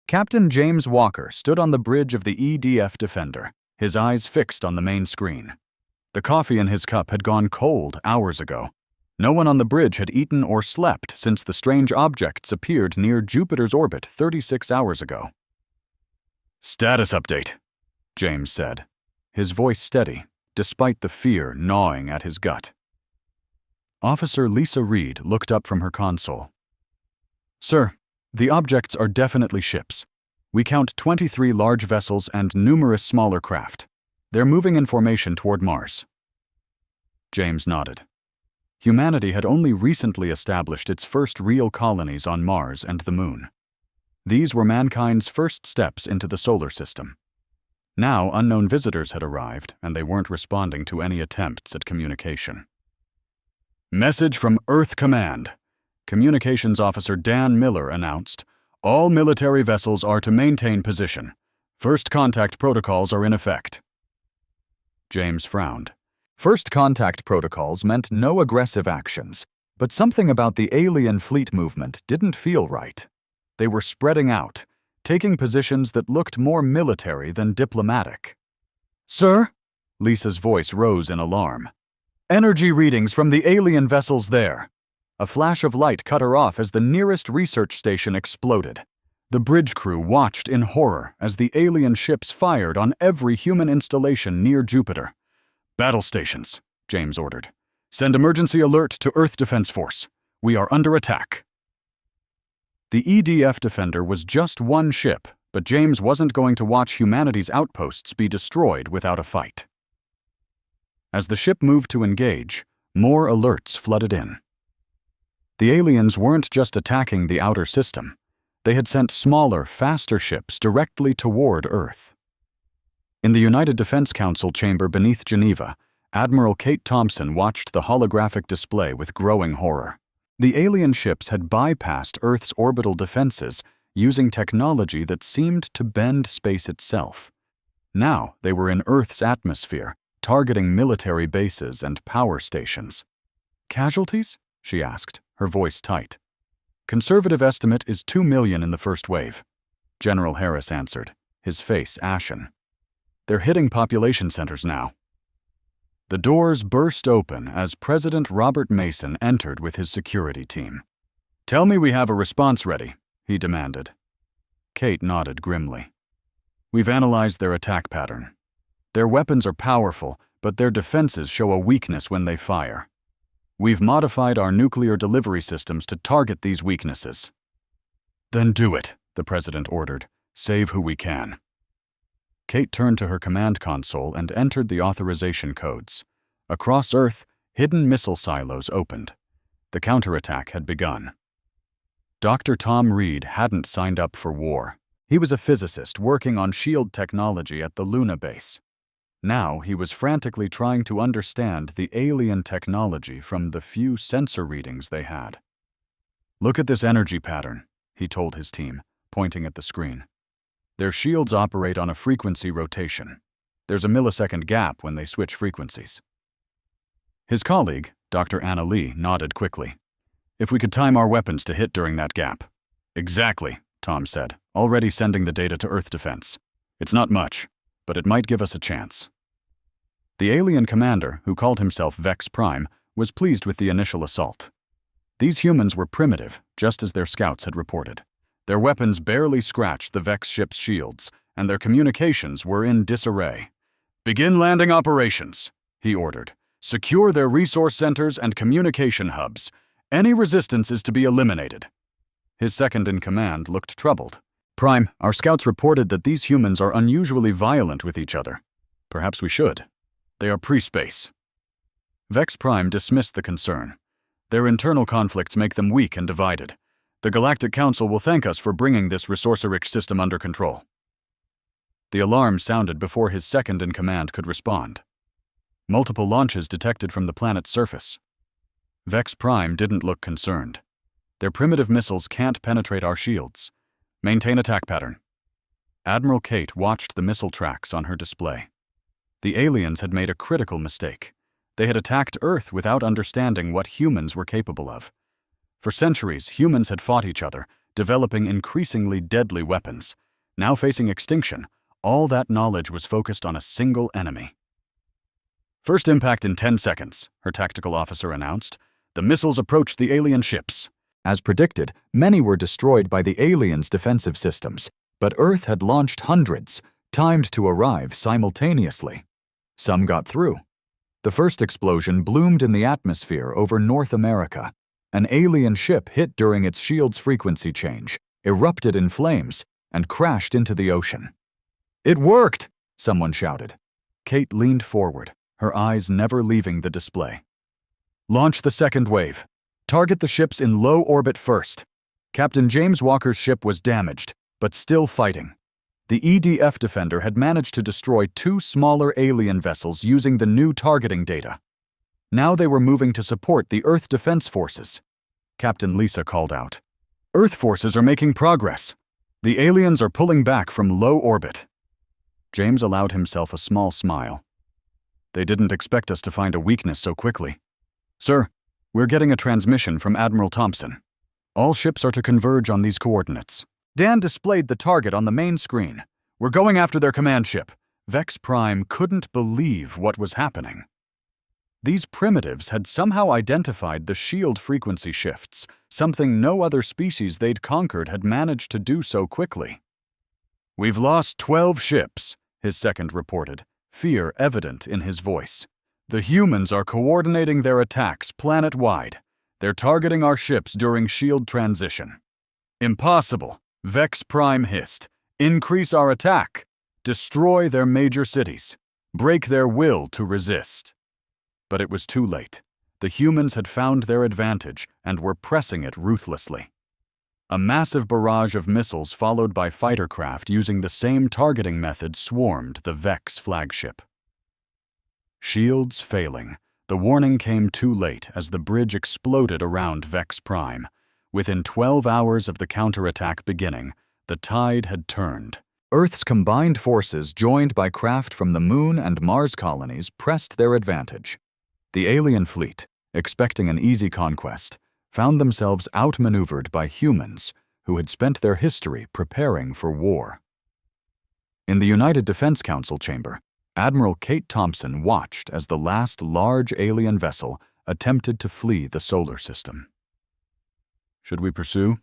Captain James Walker stood on the bridge of the EDF Defender, his eyes fixed on the main screen. The coffee in his cup had gone cold hours ago. No one on the bridge had eaten or slept since the strange objects appeared near Jupiter's orbit 36 hours ago. "Status update," James said, his voice steady, despite the fear gnawing at his gut. Officer Lisa Reed looked up from her console. "Sir, the objects are definitely ships. We count 23 large vessels and numerous smaller craft. They're moving in formation toward Mars." James nodded. Humanity had only recently established its first real colonies on Mars and the Moon. These were mankind's first steps into the solar system. Now unknown visitors had arrived, and they weren't responding to any attempts at communication. "Message from Earth Command," Communications Officer Dan Miller announced. "All military vessels are to maintain position. First contact protocols are in effect." James frowned. First contact protocols meant no aggressive actions, but something about the alien fleet movement didn't feel right. They were spreading out, taking positions that looked more military than diplomatic. "Sir?" Lisa's voice rose in alarm. "Energy readings from the alien vessels there." A flash of light cut her off as the nearest research station exploded. The bridge crew watched in horror as the alien ships fired on every human installation near Jupiter. "Battle stations," James ordered. "Send emergency alert to Earth Defense Force. We are under attack." The EDF Defender was just one ship, but James wasn't going to watch humanity's outposts be destroyed without a fight. As the ship moved to engage, more alerts flooded in. The aliens weren't just attacking the outer system. They had sent smaller, faster ships directly toward Earth. In the United Defense Council chamber beneath Geneva, Admiral Kate Thompson watched the holographic display with growing horror. The alien ships had bypassed Earth's orbital defenses using technology that seemed to bend space itself. Now they were in Earth's atmosphere, targeting military bases and power stations. "Casualties?" she asked, her voice tight. "Conservative estimate is 2 million in the first wave," General Harris answered, his face ashen. "They're hitting population centers now." The doors burst open as President Robert Mason entered with his security team. "Tell me we have a response ready," he demanded. Kate nodded grimly. "We've analyzed their attack pattern. Their weapons are powerful, but their defenses show a weakness when they fire. We've modified our nuclear delivery systems to target these weaknesses." "Then do it," the president ordered. "Save who we can." Kate turned to her command console and entered the authorization codes. Across Earth, hidden missile silos opened. The counterattack had begun. Dr. Tom Reed hadn't signed up for war. He was a physicist working on shield technology at the Luna base. Now he was frantically trying to understand the alien technology from the few sensor readings they had. "Look at this energy pattern," he told his team, pointing at the screen. "Their shields operate on a frequency rotation. There's a millisecond gap when they switch frequencies." His colleague, Dr. Anna Lee, nodded quickly. "If we could time our weapons to hit during that gap." "Exactly," Tom said, already sending the data to Earth Defense. "It's not much, but it might give us a chance." The alien commander, who called himself Vex Prime, was pleased with the initial assault. These humans were primitive, just as their scouts had reported. Their weapons barely scratched the Vex ship's shields, and their communications were in disarray. "Begin landing operations," he ordered. "Secure their resource centers and communication hubs. Any resistance is to be eliminated." His second-in-command looked troubled. "Prime, our scouts reported that these humans are unusually violent with each other. Perhaps we should. They are pre-space." Vex Prime dismissed the concern. "Their internal conflicts make them weak and divided. The Galactic Council will thank us for bringing this resource-rich system under control." The alarm sounded before his second-in-command could respond. Multiple launches detected from the planet's surface. Vex Prime didn't look concerned. "Their primitive missiles can't penetrate our shields. Maintain attack pattern." Admiral Kate watched the missile tracks on her display. The aliens had made a critical mistake. They had attacked Earth without understanding what humans were capable of. For centuries, humans had fought each other, developing increasingly deadly weapons. Now facing extinction, all that knowledge was focused on a single enemy. "First impact in 10 seconds, her tactical officer announced. The missiles approached the alien ships. As predicted, many were destroyed by the aliens' defensive systems, but Earth had launched hundreds, timed to arrive simultaneously. Some got through. The first explosion bloomed in the atmosphere over North America. An alien ship hit during its shield's frequency change, erupted in flames, and crashed into the ocean. "It worked!" someone shouted. Kate leaned forward, her eyes never leaving the display. "Launch the second wave. Target the ships in low orbit first." Captain James Walker's ship was damaged, but still fighting. The EDF Defender had managed to destroy 2 smaller alien vessels using the new targeting data. Now they were moving to support the Earth Defense Forces. Captain Lisa called out, "Earth forces are making progress. The aliens are pulling back from low orbit." James allowed himself a small smile. "They didn't expect us to find a weakness so quickly. Sir, we're getting a transmission from Admiral Thompson. All ships are to converge on these coordinates." Dan displayed the target on the main screen. "We're going after their command ship." Vex Prime couldn't believe what was happening. These primitives had somehow identified the shield frequency shifts, something no other species they'd conquered had managed to do so quickly. "We've lost 12 ships, his second reported, fear evident in his voice. "The humans are coordinating their attacks planet-wide. They're targeting our ships during shield transition." "Impossible," Vex Prime hissed. "Increase our attack. Destroy their major cities. Break their will to resist." But it was too late. The humans had found their advantage and were pressing it ruthlessly. A massive barrage of missiles followed by fighter craft using the same targeting method swarmed the Vex flagship. Shields failing, the warning came too late as the bridge exploded around Vex Prime. Within 12 hours of the counterattack beginning, the tide had turned. Earth's combined forces, joined by craft from the Moon and Mars colonies, pressed their advantage. The alien fleet, expecting an easy conquest, found themselves outmaneuvered by humans who had spent their history preparing for war. In the United Defense Council chamber, Admiral Kate Thompson watched as the last large alien vessel attempted to flee the solar system. "Should we pursue?"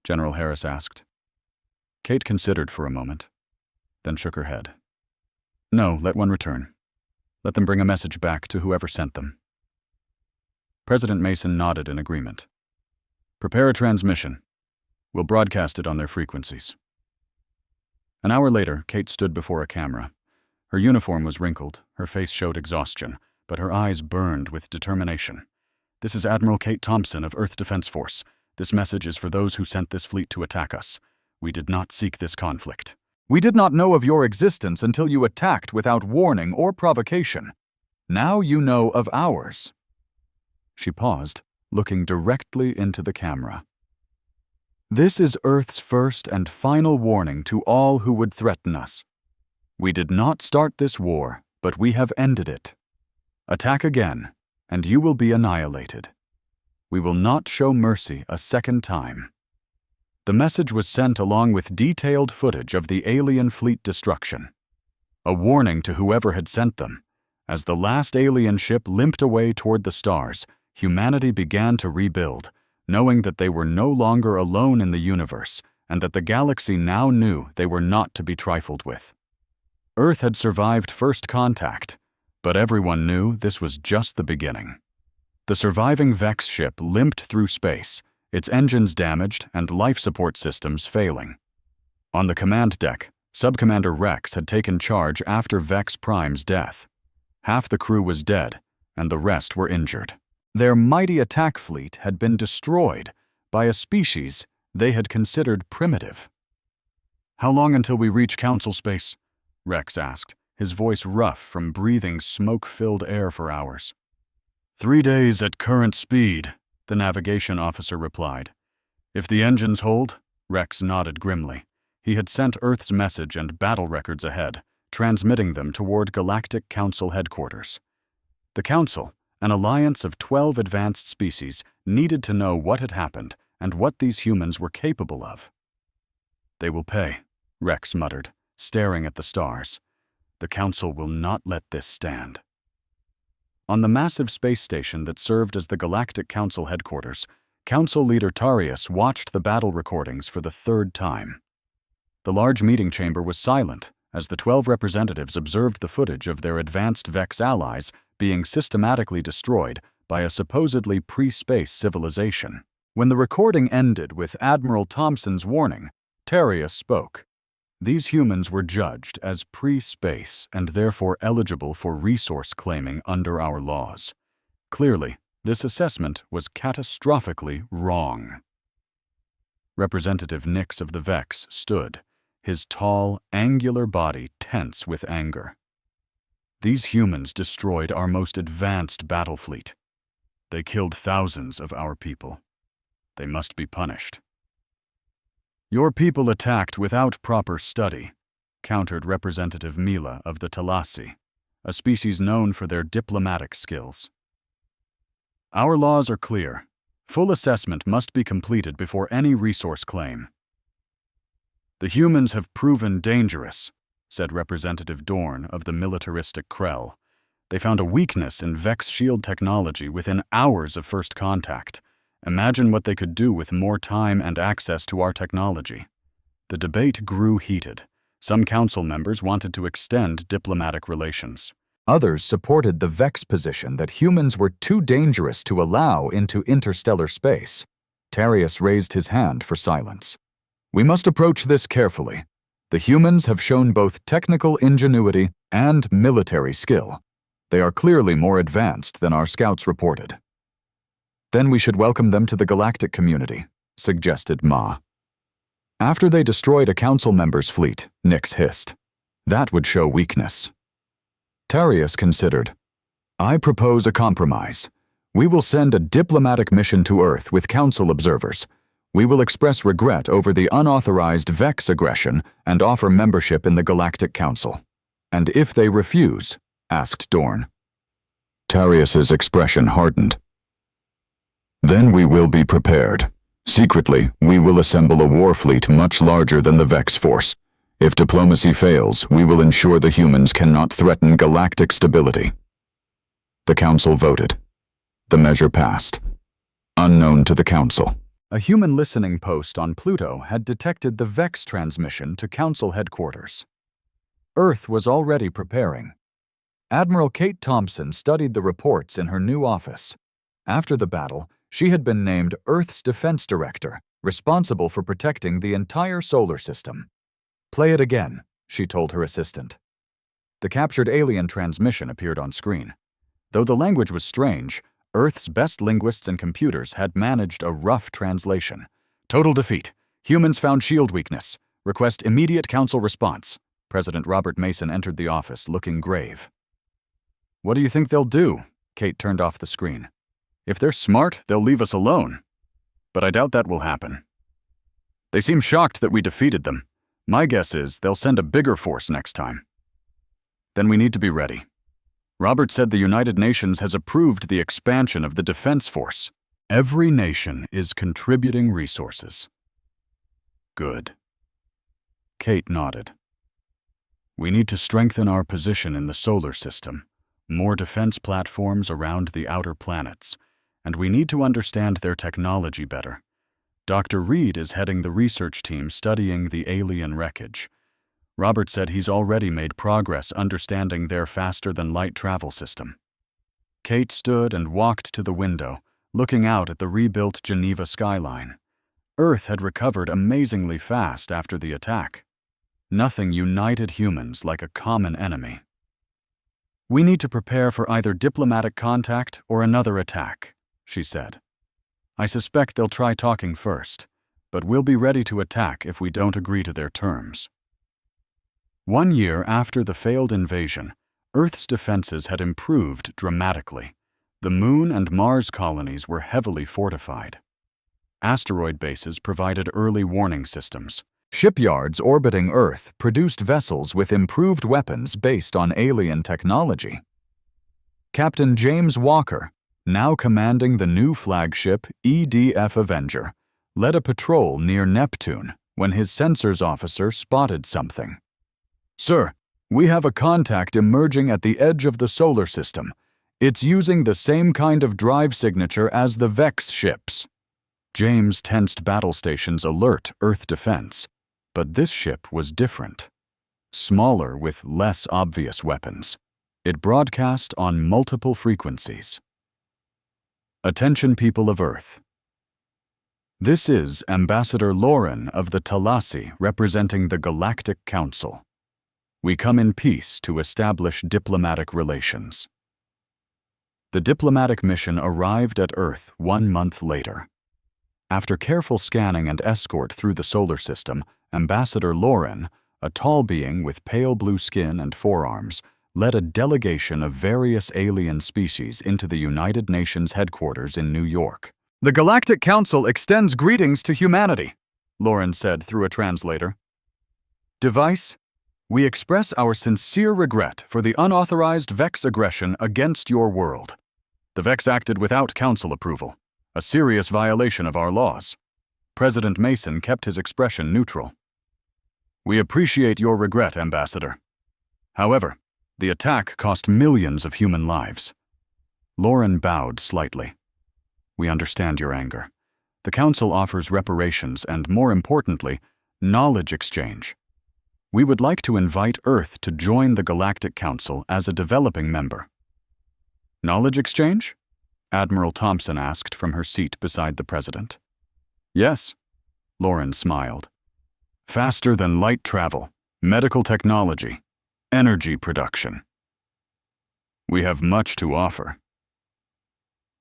General Harris asked. Kate considered for a moment, then shook her head. "No, let one return. Let them bring a message back to whoever sent them." President Mason nodded in agreement. "Prepare a transmission. We'll broadcast it on their frequencies." An hour later, Kate stood before a camera. Her uniform was wrinkled, her face showed exhaustion, but her eyes burned with determination. "This is Admiral Kate Thompson of Earth Defense Force. This message is for those who sent this fleet to attack us. We did not seek this conflict. We did not know of your existence until you attacked without warning or provocation. Now you know of ours." She paused, looking directly into the camera. "This is Earth's first and final warning to all who would threaten us. We did not start this war, but we have ended it. Attack again, and you will be annihilated. We will not show mercy a second time." The message was sent along with detailed footage of the alien fleet destruction. A warning to whoever had sent them. As the last alien ship limped away toward the stars, humanity began to rebuild, knowing that they were no longer alone in the universe and that the galaxy now knew they were not to be trifled with. Earth had survived first contact, but everyone knew this was just the beginning. The surviving Vex ship limped through space, its engines damaged and life support systems failing. On the command deck, Subcommander Rex had taken charge after Vex Prime's death. Half the crew was dead, and the rest were injured. Their mighty attack fleet had been destroyed by a species they had considered primitive. "How long until we reach Council space?" Rex asked, his voice rough from breathing smoke-filled air for hours. 3 days at current speed," the navigation officer replied. "If the engines hold," Rex nodded grimly. He had sent Earth's message and battle records ahead, transmitting them toward Galactic Council headquarters. The Council, an alliance of 12 advanced species, needed to know what had happened and what these humans were capable of. "They will pay," Rex muttered, staring at the stars. "The Council will not let this stand." On the massive space station that served as the Galactic Council headquarters, Council leader Tarius watched the battle recordings for the third time. The large meeting chamber was silent as the 12 representatives observed the footage of their advanced Vex allies being systematically destroyed by a supposedly pre-space civilization. When the recording ended with Admiral Thompson's warning, Tarius spoke. "These humans were judged as pre-space and therefore eligible for resource claiming under our laws. Clearly, this assessment was catastrophically wrong." Representative Nix of the Vex stood, his tall, angular body tense with anger. "These humans destroyed our most advanced battle fleet. They killed thousands of our people. They must be punished." "Your people attacked without proper study," countered Representative Mila of the Talasi, a species known for their diplomatic skills. "Our laws are clear. Full assessment must be completed before any resource claim." "The humans have proven dangerous," said Representative Dorn of the militaristic Krell. "They found a weakness in Vex shield technology within hours of first contact. Imagine what they could do with more time and access to our technology." The debate grew heated. Some council members wanted to extend diplomatic relations. Others supported the Vex position that humans were too dangerous to allow into interstellar space. Tarius raised his hand for silence. "We must approach this carefully. The humans have shown both technical ingenuity and military skill. They are clearly more advanced than our scouts reported." "Then we should welcome them to the galactic community," suggested Ma. "After they destroyed a council member's fleet," Nix hissed. "That would show weakness." Tarius considered. "I propose a compromise. We will send a diplomatic mission to Earth with council observers. We will express regret over the unauthorized Vex aggression and offer membership in the Galactic Council." "And if they refuse?" asked Dorn. Tarius's expression hardened. "Then we will be prepared. Secretly, we will assemble a war fleet much larger than the Vex force. If diplomacy fails, we will ensure the humans cannot threaten galactic stability." The Council voted. The measure passed. Unknown to the Council, a human listening post on Pluto had detected the Vex transmission to Council headquarters. Earth was already preparing. Admiral Kate Thompson studied the reports in her new office. After the battle, she had been named Earth's Defense Director, responsible for protecting the entire solar system. "Play it again," she told her assistant. The captured alien transmission appeared on screen. Though the language was strange, Earth's best linguists and computers had managed a rough translation. "Total defeat. Humans found shield weakness. Request immediate council response." President Robert Mason entered the office, looking grave. "What do you think they'll do?" Kate turned off the screen. "If they're smart, they'll leave us alone. But I doubt that will happen. They seem shocked that we defeated them. My guess is they'll send a bigger force next time. Then we need to be ready. Robert said the United Nations has approved the expansion of the Defense Force. Every nation is contributing resources." "Good." Kate nodded. "We need to strengthen our position in the solar system, more defense platforms around the outer planets, and we need to understand their technology better. Dr. Reed is heading the research team studying the alien wreckage. Robert said he's already made progress understanding their faster-than-light travel system." Kate stood and walked to the window, looking out at the rebuilt Geneva skyline. Earth had recovered amazingly fast after the attack. Nothing united humans like a common enemy. "We need to prepare for either diplomatic contact or another attack," she said. "I suspect they'll try talking first, but we'll be ready to attack if we don't agree to their terms." 1 year after the failed invasion, Earth's defenses had improved dramatically. The Moon and Mars colonies were heavily fortified. Asteroid bases provided early warning systems. Shipyards orbiting Earth produced vessels with improved weapons based on alien technology. Captain James Walker, now commanding the new flagship EDF Avenger, led a patrol near Neptune when his sensors officer spotted something. "Sir, we have a contact emerging at the edge of the solar system. It's using the same kind of drive signature as the Vex ships." James tensed battle stations alert Earth defense, but this ship was different. Smaller with less obvious weapons. It broadcast on multiple frequencies. Attention people of Earth. This is Ambassador Lauren of the Talasi representing the Galactic Council. We come in peace to establish diplomatic relations. The diplomatic mission arrived at Earth 1 month later. After careful scanning and escort through the solar system, Ambassador Lauren, a tall being with pale blue skin and forearms, led a delegation of various alien species into the United Nations headquarters in New York. "The Galactic Council extends greetings to humanity," Lauren said through a translator. "Device, we express our sincere regret for the unauthorized Vex aggression against your world. The Vex acted without Council approval, a serious violation of our laws." President Mason kept his expression neutral. "We appreciate your regret, Ambassador. However, the attack cost millions of human lives." Lauren bowed slightly. "We understand your anger. The Council offers reparations and, more importantly, knowledge exchange. We would like to invite Earth to join the Galactic Council as a developing member." "Knowledge exchange?" Admiral Thompson asked from her seat beside the President. "Yes," Lauren smiled. "Faster than light travel, medical technology, energy production. We have much to offer."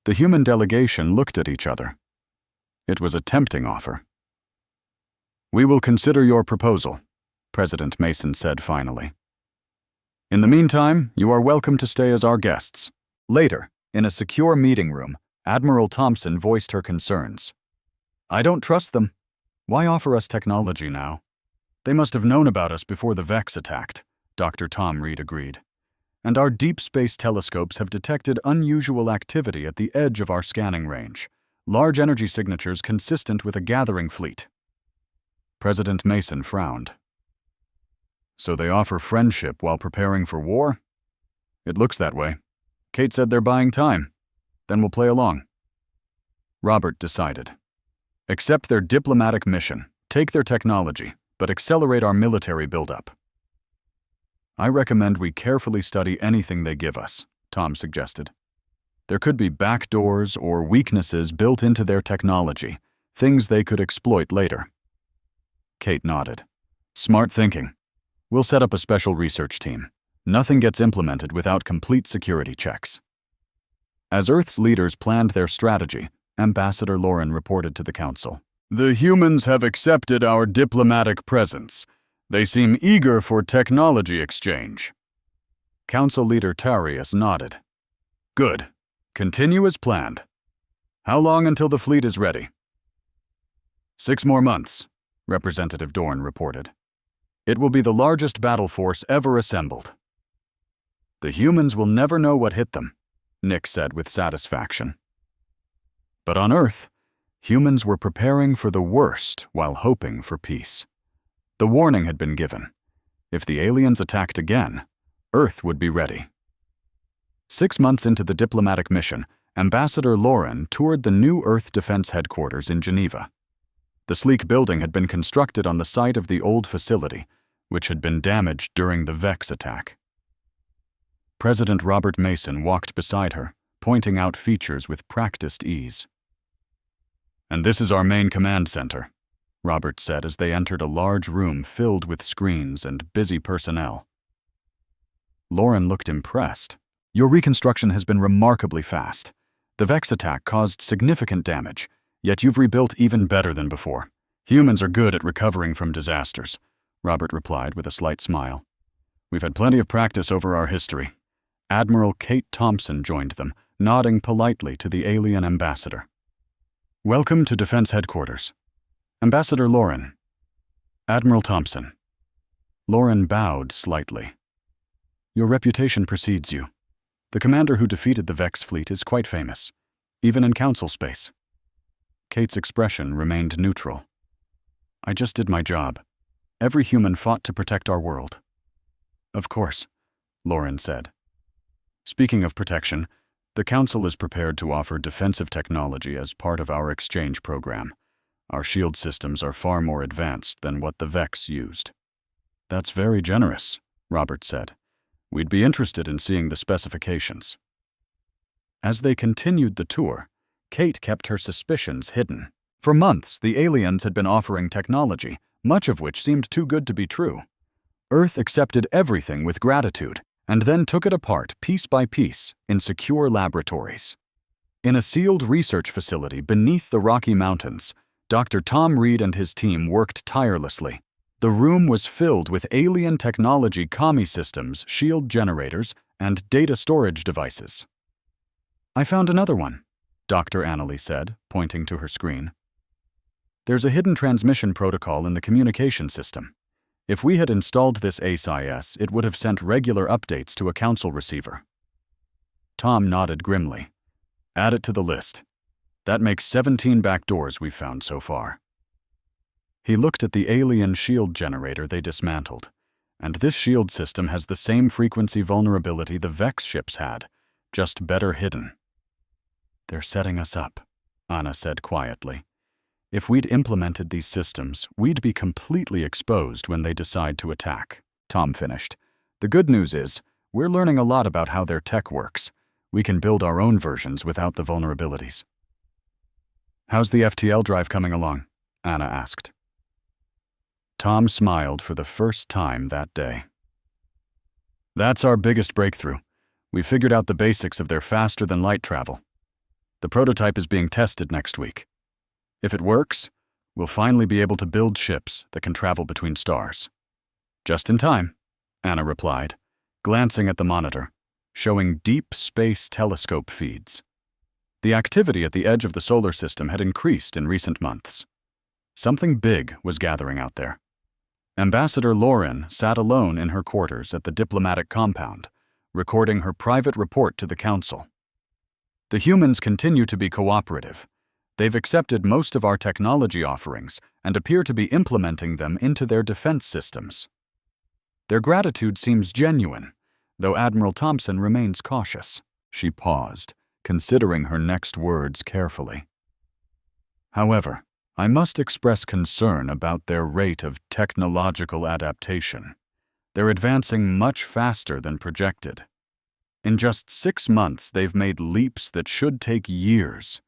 The human delegation looked at each other. It was a tempting offer. "We will consider your proposal," President Mason said finally. "In the meantime, you are welcome to stay as our guests." Later, in a secure meeting room, Admiral Thompson voiced her concerns. "I don't trust them. Why offer us technology now? They must have known about us before the Vex attacked," Dr. Tom Reed agreed. "And our deep space telescopes have detected unusual activity at the edge of our scanning range, large energy signatures consistent with a gathering fleet." President Mason frowned. "So they offer friendship while preparing for war? It looks that way. Kate said they're buying time. Then we'll play along." Robert decided. "Accept their diplomatic mission, take their technology, but accelerate our military buildup." "I recommend we carefully study anything they give us," Tom suggested. "There could be backdoors or weaknesses built into their technology, things they could exploit later." Kate nodded. "Smart thinking. We'll set up a special research team. Nothing gets implemented without complete security checks." As Earth's leaders planned their strategy, Ambassador Lauren reported to the Council. "The humans have accepted our diplomatic presence. They seem eager for technology exchange." Council leader Tarius nodded. "Good. Continue as planned. How long until the fleet is ready?" 6 more months, Representative Dorn reported. "It will be the largest battle force ever assembled." "The humans will never know what hit them," Nick said with satisfaction. But on Earth, humans were preparing for the worst while hoping for peace. The warning had been given. If the aliens attacked again, Earth would be ready. 6 months into the diplomatic mission, Ambassador Lauren toured the new Earth Defense Headquarters in Geneva. The sleek building had been constructed on the site of the old facility, which had been damaged during the Vex attack. President Robert Mason walked beside her, pointing out features with practiced ease. "And this is our main command center," Robert said as they entered a large room filled with screens and busy personnel. Lauren looked impressed. "Your reconstruction has been remarkably fast. The Vex attack caused significant damage, yet you've rebuilt even better than before. Humans are good at recovering from disasters," Robert replied with a slight smile. "We've had plenty of practice over our history." Admiral Kate Thompson joined them, nodding politely to the alien ambassador. "Welcome to Defense Headquarters. Ambassador Lauren." "Admiral Thompson." Lauren bowed slightly. "Your reputation precedes you. The commander who defeated the Vex fleet is quite famous, even in council space." Kate's expression remained neutral. I just did my job. Every human fought to protect our world. Of course, Lauren said. Speaking of protection, the Council is prepared to offer defensive technology as part of our exchange program. Our shield systems are far more advanced than what the Vex used. That's very generous, Robert said. We'd be interested in seeing the specifications. As they continued the tour, Kate kept her suspicions hidden. For months, the aliens had been offering technology, much of which seemed too good to be true. Earth accepted everything with gratitude, and then took it apart piece by piece in secure laboratories. In a sealed research facility beneath the Rocky Mountains, Dr. Tom Reed and his team worked tirelessly. The room was filled with alien technology commie systems, shield generators, and data storage devices. I found another one, Dr. Annaly said, pointing to her screen. There's a hidden transmission protocol in the communication system. If we had installed this ASIS, it would have sent regular updates to a council receiver. Tom nodded grimly. Add it to the list. That makes 17 backdoors we've found so far. He looked at the alien shield generator they dismantled, and this shield system has the same frequency vulnerability the Vex ships had, just better hidden. They're setting us up, Anna said quietly. If we'd implemented these systems, we'd be completely exposed when they decide to attack, Tom finished. The good news is, we're learning a lot about how their tech works. We can build our own versions without the vulnerabilities. How's the FTL drive coming along? Anna asked. Tom smiled for the first time that day. That's our biggest breakthrough. We figured out the basics of their faster-than-light travel. The prototype is being tested next week. If it works, we'll finally be able to build ships that can travel between stars. Just in time, Anna replied, glancing at the monitor, showing deep space telescope feeds. The activity at the edge of the solar system had increased in recent months. Something big was gathering out there. Ambassador Lauren sat alone in her quarters at the diplomatic compound, recording her private report to the Council. The humans continue to be cooperative. They've accepted most of our technology offerings and appear to be implementing them into their defense systems. Their gratitude seems genuine, though Admiral Thompson remains cautious. She paused, considering her next words carefully. However, I must express concern about their rate of technological adaptation. They're advancing much faster than projected. In just 6 months, they've made leaps that should take years.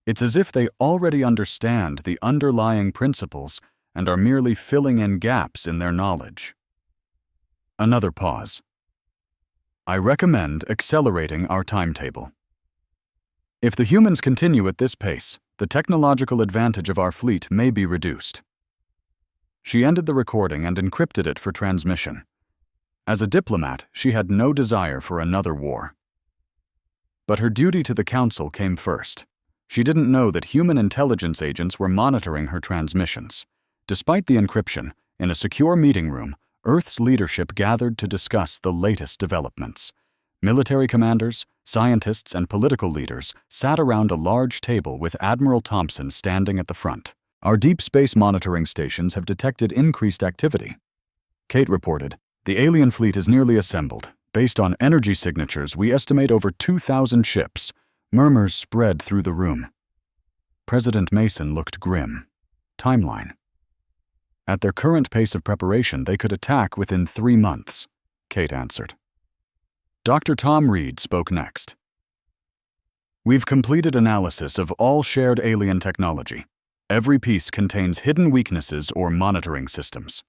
It's as if they already understand the underlying principles and are merely filling in gaps in their knowledge. Another pause. I recommend accelerating our timetable. If the humans continue at this pace, the technological advantage of our fleet may be reduced. She ended the recording and encrypted it for transmission. As a diplomat, she had no desire for another war. But her duty to the Council came first. She didn't know that human intelligence agents were monitoring her transmissions. Despite the encryption, in a secure meeting room, Earth's leadership gathered to discuss the latest developments. Military commanders, scientists, and political leaders sat around a large table with Admiral Thompson standing at the front. Our deep space monitoring stations have detected increased activity. Kate reported, the alien fleet is nearly assembled. Based on energy signatures, we estimate over 2,000 ships. Murmurs spread through the room. President Mason looked grim. Timeline. At their current pace of preparation, they could attack within 3 months, Kate answered. Dr. Tom Reed spoke next. We've completed analysis of all shared alien technology. Every piece contains hidden weaknesses or monitoring systems.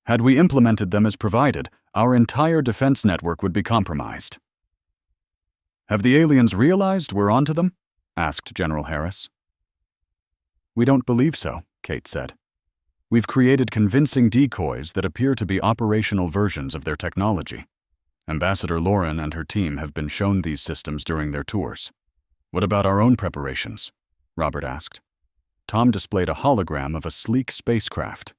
Had we implemented them as provided, our entire defense network would be compromised. Have the aliens realized we're onto them? Asked General Harris. We don't believe so, Kate said. We've created convincing decoys that appear to be operational versions of their technology. Ambassador Lauren and her team have been shown these systems during their tours. What about our own preparations? Robert asked. Tom displayed a hologram of a sleek spacecraft.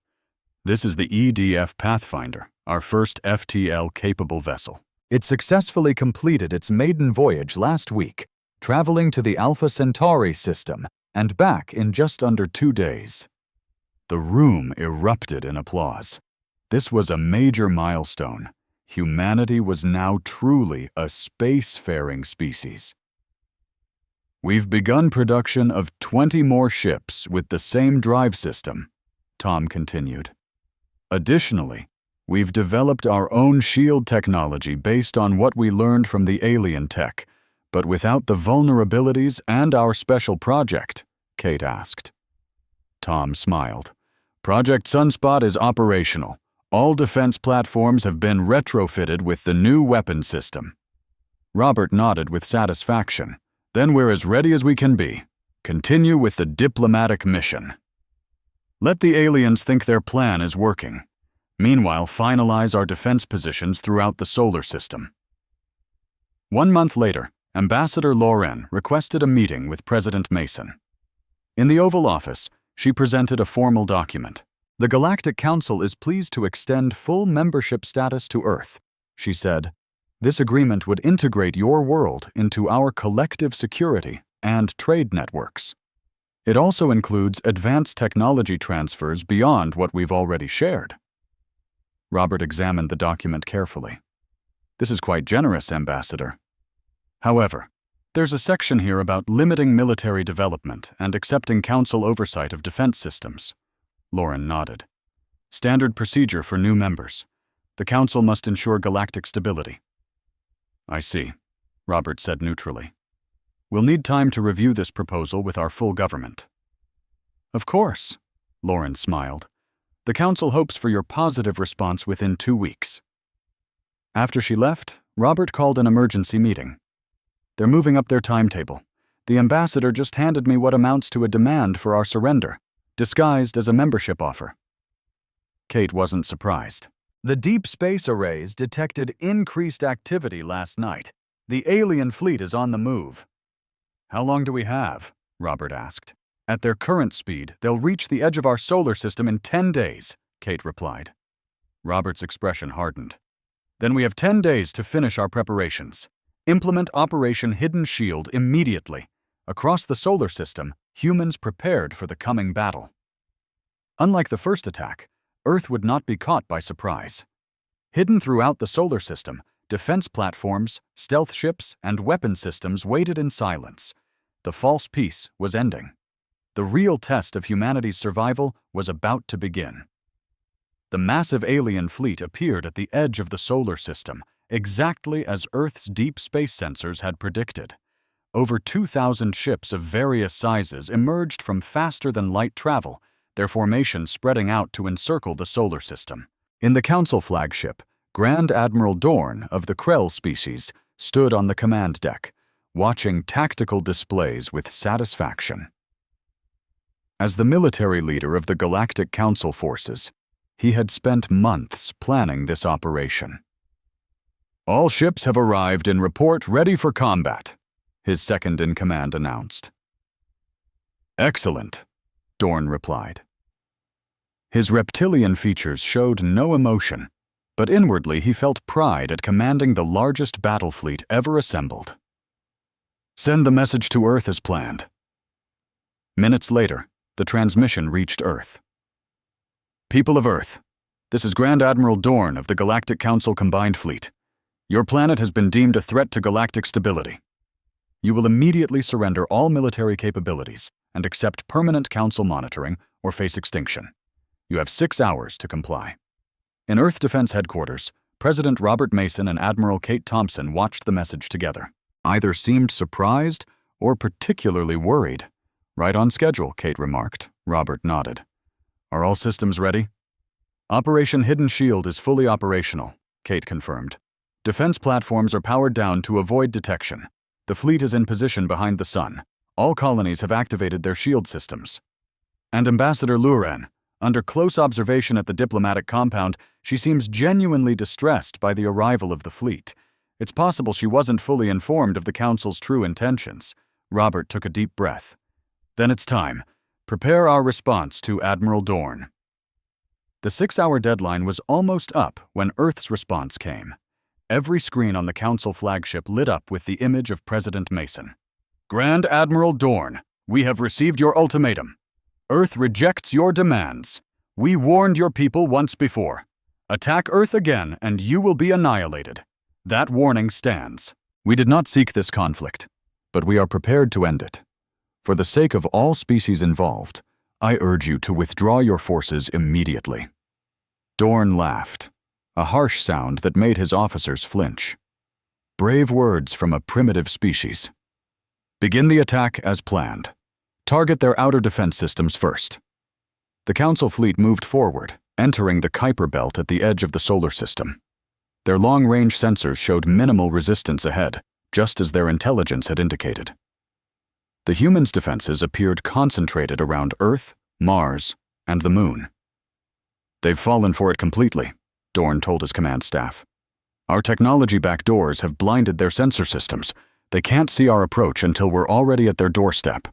This is the EDF Pathfinder, our first FTL-capable vessel. It successfully completed its maiden voyage last week, traveling to the Alpha Centauri system and back in just under 2 days. The room erupted in applause. This was a major milestone. Humanity was now truly a spacefaring species. We've begun production of 20 more ships with the same drive system, Tom continued. Additionally, we've developed our own shield technology based on what we learned from the alien tech, but without the vulnerabilities and our special project, Kate asked. Tom smiled. Project Sunspot is operational. All defense platforms have been retrofitted with the new weapon system. Robert nodded with satisfaction. Then we're as ready as we can be. Continue with the diplomatic mission. Let the aliens think their plan is working. Meanwhile, finalize our defense positions throughout the solar system. 1 month later, Ambassador Loren requested a meeting with President Mason. In the Oval Office, she presented a formal document. The Galactic Council is pleased to extend full membership status to Earth, she said. This agreement would integrate your world into our collective security and trade networks. It also includes advanced technology transfers beyond what we've already shared. Robert examined the document carefully. This is quite generous, Ambassador. However, there's a section here about limiting military development and accepting Council oversight of defense systems. Loren nodded. Standard procedure for new members. The Council must ensure galactic stability. I see, Robert said neutrally. We'll need time to review this proposal with our full government. Of course, Loren smiled. The Council hopes for your positive response within 2 weeks. After she left, Robert called an emergency meeting. They're moving up their timetable. The ambassador just handed me what amounts to a demand for our surrender, disguised as a membership offer. Kate wasn't surprised. The deep space arrays detected increased activity last night. The alien fleet is on the move. How long do we have? Robert asked. At their current speed, they'll reach the edge of our solar system in 10 days, Kate replied. Robert's expression hardened. Then we have 10 days to finish our preparations. Implement Operation Hidden Shield immediately. Across the solar system, humans prepared for the coming battle. Unlike the first attack, Earth would not be caught by surprise. Hidden throughout the solar system, defense platforms, stealth ships, and weapon systems waited in silence. The false peace was ending. The real test of humanity's survival was about to begin. The massive alien fleet appeared at the edge of the solar system, exactly as Earth's deep space sensors had predicted. Over 2,000 ships of various sizes emerged from faster-than-light travel, their formation spreading out to encircle the solar system. In the Council flagship, Grand Admiral Dorn of the Krell species stood on the command deck, watching tactical displays with satisfaction. As the military leader of the Galactic Council forces, he had spent months planning this operation. All ships have arrived in report ready for combat, his second-in-command announced. Excellent, Dorn replied. His reptilian features showed no emotion, but inwardly he felt pride at commanding the largest battle fleet ever assembled. Send the message to Earth as planned. Minutes later, the transmission reached Earth. People of Earth, this is Grand Admiral Dorn of the Galactic Council Combined Fleet. Your planet has been deemed a threat to galactic stability. You will immediately surrender all military capabilities and accept permanent Council monitoring or face extinction. You have 6 hours to comply. In Earth Defense Headquarters, President Robert Mason and Admiral Kate Thompson watched the message together. Either seemed surprised or particularly worried. Right on schedule, Kate remarked. Robert nodded. Are all systems ready? Operation Hidden Shield is fully operational, Kate confirmed. Defense platforms are powered down to avoid detection. The fleet is in position behind the sun. All colonies have activated their shield systems. And Ambassador Loren, under close observation at the diplomatic compound, she seems genuinely distressed by the arrival of the fleet. It's possible she wasn't fully informed of the Council's true intentions. Robert took a deep breath. Then it's time. Prepare our response to Admiral Dorn. The 6-hour deadline was almost up when Earth's response came. Every screen on the Council flagship lit up with the image of President Mason. Grand Admiral Dorn, We have received your ultimatum. Earth rejects your demands. We warned your people once before. Attack Earth again and you will be annihilated. That warning stands. We did not seek this conflict, but we are prepared to end it. For the sake of all species involved, I urge you to withdraw your forces immediately." Dorn laughed, a harsh sound that made his officers flinch. Brave words from a primitive species. "Begin the attack as planned. Target their outer defense systems first." The Council fleet moved forward, entering the Kuiper belt at the edge of the solar system. Their long-range sensors showed minimal resistance ahead, just as their intelligence had indicated. The humans' defenses appeared concentrated around Earth, Mars, and the Moon. "They've fallen for it completely," Dorn told his command staff. "Our technology backdoors have blinded their sensor systems. They can't see our approach until we're already at their doorstep."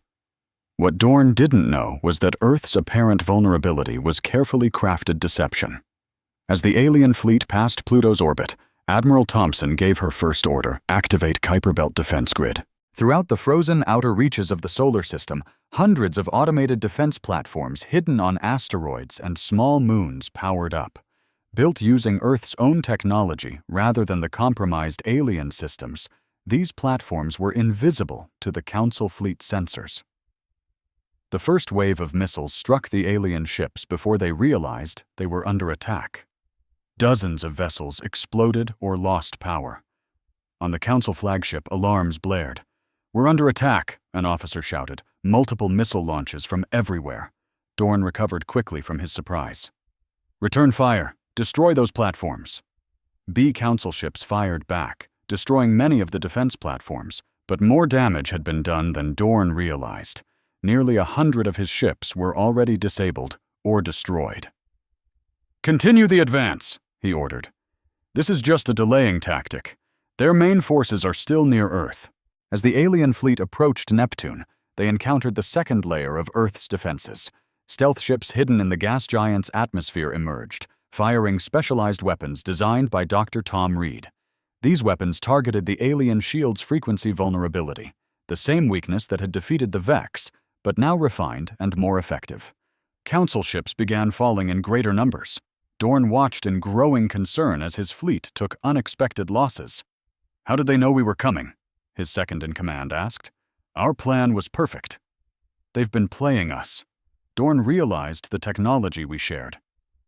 What Dorn didn't know was that Earth's apparent vulnerability was carefully crafted deception. As the alien fleet passed Pluto's orbit, Admiral Thompson gave her first order: activate Kuiper Belt defense grid. Throughout the frozen outer reaches of the solar system, hundreds of automated defense platforms hidden on asteroids and small moons powered up. Built using Earth's own technology rather than the compromised alien systems, these platforms were invisible to the Council fleet sensors. The first wave of missiles struck the alien ships before they realized they were under attack. Dozens of vessels exploded or lost power. On the Council flagship, alarms blared. "We're under attack," an officer shouted. Multiple missile launches from everywhere. Dorn recovered quickly from his surprise. "Return fire. Destroy those platforms." B Council ships fired back, destroying many of the defense platforms, but more damage had been done than Dorn realized. Nearly 100 of his ships were already disabled or destroyed. "Continue the advance," he ordered. "This is just a delaying tactic. Their main forces are still near Earth." As the alien fleet approached Neptune, they encountered the second layer of Earth's defenses. Stealth ships hidden in the gas giant's atmosphere emerged, firing specialized weapons designed by Dr. Tom Reed. These weapons targeted the alien shield's frequency vulnerability, the same weakness that had defeated the Vex, but now refined and more effective. Council ships began falling in greater numbers. Dorn watched in growing concern as his fleet took unexpected losses. "How did they know we were coming?" his second-in-command asked. "Our plan was perfect." "They've been playing us." Dorn realized the technology we shared.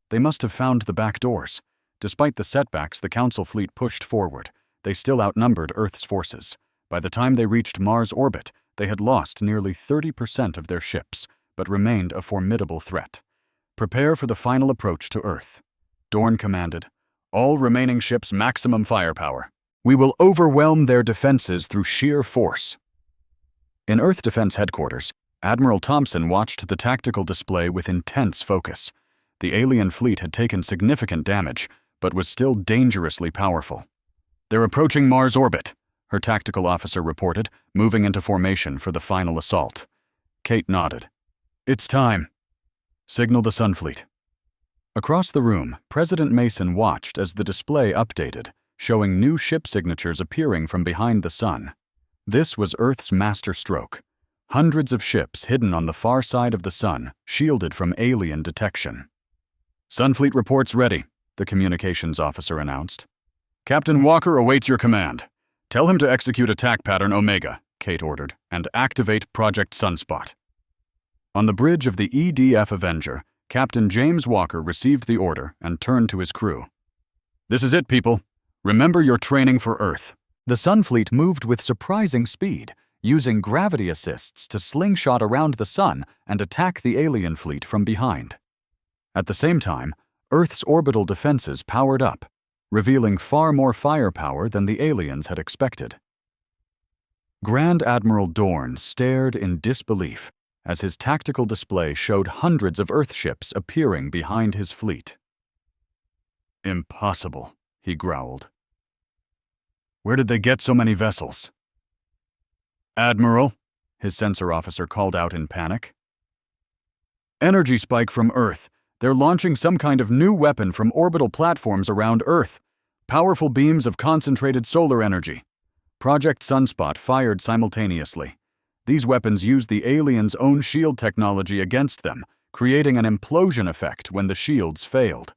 They must have found the back doors. Despite the setbacks, the Council fleet pushed forward. They still outnumbered Earth's forces. By the time they reached Mars' orbit, they had lost nearly 30% of their ships, but remained a formidable threat. "Prepare for the final approach to Earth," Dorn commanded. "All remaining ships maximum firepower. We will overwhelm their defenses through sheer force." In Earth Defense Headquarters, Admiral Thompson watched the tactical display with intense focus. The alien fleet had taken significant damage, but was still dangerously powerful. "They're approaching Mars orbit," her tactical officer reported, moving into formation for the final assault. Kate nodded. "It's time. Signal the Sun Fleet." Across the room, President Mason watched as the display updated, showing new ship signatures appearing from behind the sun. This was Earth's master stroke. Hundreds of ships hidden on the far side of the sun, shielded from alien detection. "Sunfleet reports ready," the communications officer announced. "Captain Walker awaits your command. Tell him to execute attack pattern Omega," Kate ordered, "and activate Project Sunspot." On the bridge of the EDF Avenger, Captain James Walker received the order and turned to his crew. "This is it, people. Remember your training for Earth." The Sunfleet moved with surprising speed, using gravity assists to slingshot around the sun and attack the alien fleet from behind. At the same time, Earth's orbital defenses powered up, revealing far more firepower than the aliens had expected. Grand Admiral Dorn stared in disbelief as his tactical display showed hundreds of Earth ships appearing behind his fleet. "Impossible," he growled. "Where did they get so many vessels?" "Admiral," his sensor officer called out in panic. "Energy spike from Earth. They're launching some kind of new weapon from orbital platforms around Earth. Powerful beams of concentrated solar energy." Project Sunspot fired simultaneously. These weapons used the aliens' own shield technology against them, creating an implosion effect when the shields failed.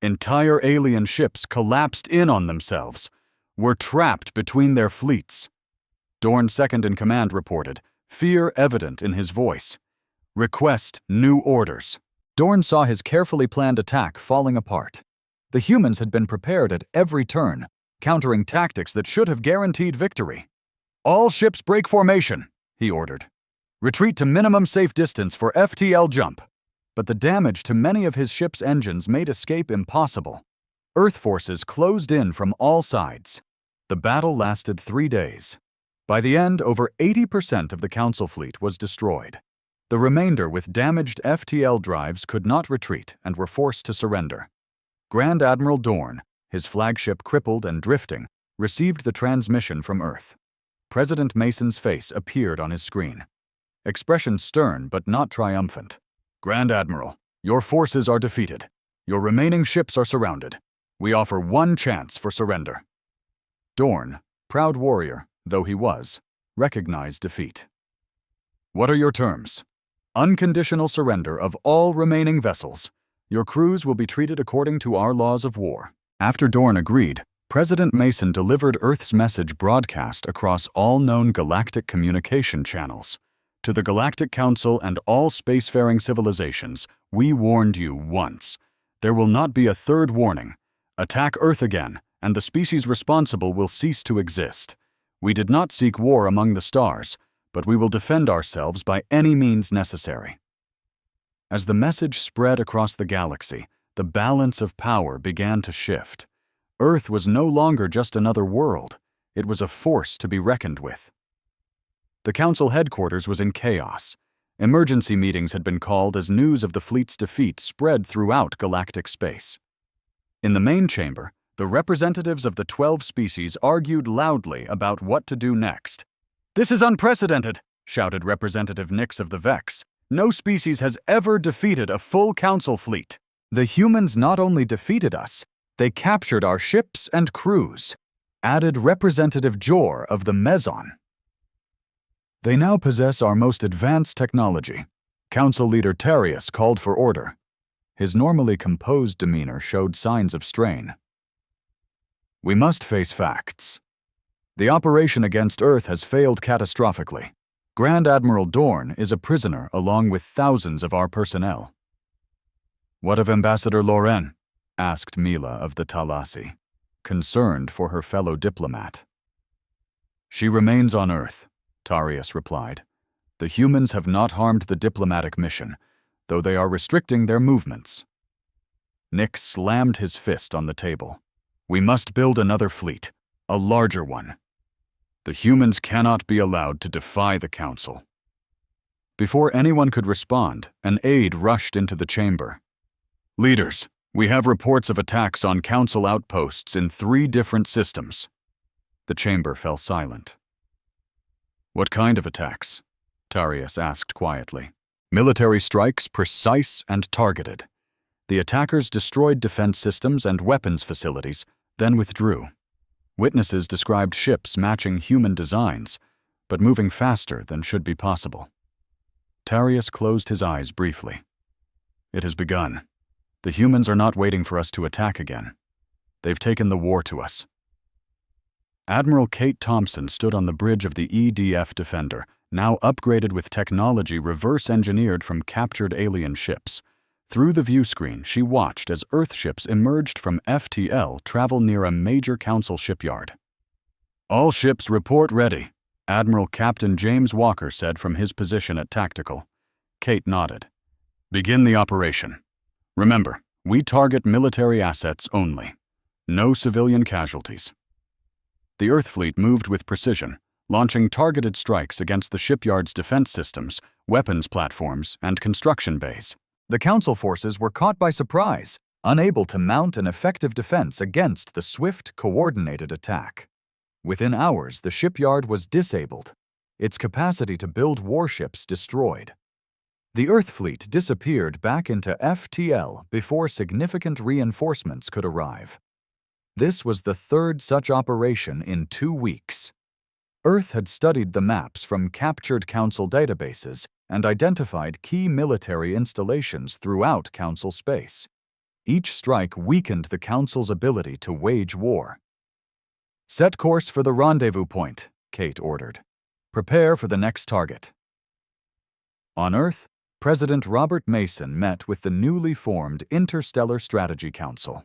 Entire alien ships collapsed in on themselves, were trapped between their fleets. Dorn's second-in-command reported, fear evident in his voice. Request new orders. Dorn saw his carefully planned attack falling apart. The humans had been prepared at every turn, countering tactics that should have guaranteed victory. All ships break formation, he ordered. Retreat to minimum safe distance for FTL jump. But the damage to many of his ship's engines made escape impossible. Earth forces closed in from all sides. The battle lasted 3 days. By the end, over 80% of the Council fleet was destroyed. The remainder with damaged FTL drives could not retreat and were forced to surrender. Grand Admiral Dorn, his flagship crippled and drifting, received the transmission from Earth. President Mason's face appeared on his screen. Expression stern but not triumphant. Grand Admiral, your forces are defeated. Your remaining ships are surrounded. We offer one chance for surrender. Dorn, proud warrior though he was, recognized defeat. What are your terms? Unconditional surrender of all remaining vessels. Your crews will be treated according to our laws of war. After Dorn agreed, President Mason delivered Earth's message broadcast across all known galactic communication channels. To the Galactic Council and all spacefaring civilizations, we warned you once. There will not be a third warning. Attack Earth again, and the species responsible will cease to exist. We did not seek war among the stars, but we will defend ourselves by any means necessary. As the message spread across the galaxy, the balance of power began to shift. Earth was no longer just another world. It was a force to be reckoned with. The Council headquarters was in chaos. Emergency meetings had been called as news of the fleet's defeat spread throughout galactic space. In the main chamber, the representatives of the 12 species argued loudly about what to do next. "This is unprecedented," shouted Representative Nix of the Vex. "No species has ever defeated a full Council fleet. The humans not only defeated us, they captured our ships and crews," added Representative Jor of the Meson. "They now possess our most advanced technology." Council leader Tarius called for order. His normally composed demeanor showed signs of strain. "We must face facts. The operation against Earth has failed catastrophically. Grand Admiral Dorn is a prisoner along with thousands of our personnel." "What of Ambassador Loren?" asked Mila of the Talasi, concerned for her fellow diplomat. "She remains on Earth," Tarius replied. "The humans have not harmed the diplomatic mission, though they are restricting their movements." Nick slammed his fist on the table. "We must build another fleet, a larger one. The humans cannot be allowed to defy the Council." Before anyone could respond, an aide rushed into the chamber. "Leaders, we have reports of attacks on Council outposts in 3 different systems." The chamber fell silent. "What kind of attacks?" Tarius asked quietly. "Military strikes, precise and targeted. The attackers destroyed defense systems and weapons facilities, then withdrew. Witnesses described ships matching human designs, but moving faster than should be possible." Tarius closed his eyes briefly. "It has begun. The humans are not waiting for us to attack again. They've taken the war to us." Admiral Kate Thompson stood on the bridge of the EDF Defender, now upgraded with technology reverse-engineered from captured alien ships. Through the view screen, she watched as Earth ships emerged from FTL travel near a major Council shipyard. "All ships report ready," Admiral Captain James Walker said from his position at Tactical. Kate nodded. "Begin the operation. Remember, we target military assets only. No civilian casualties." The Earth fleet moved with precision, launching targeted strikes against the shipyard's defense systems, weapons platforms, and construction bays. The Council forces were caught by surprise, unable to mount an effective defense against the swift, coordinated attack. Within hours, the shipyard was disabled, its capacity to build warships destroyed. The Earth fleet disappeared back into FTL before significant reinforcements could arrive. This was the 3rd such operation in 2 weeks. Earth had studied the maps from captured Council databases and identified key military installations throughout Council space. Each strike weakened the Council's ability to wage war. "Set course for the rendezvous point," Kate ordered. "Prepare for the next target." On Earth, President Robert Mason met with the newly formed Interstellar Strategy Council.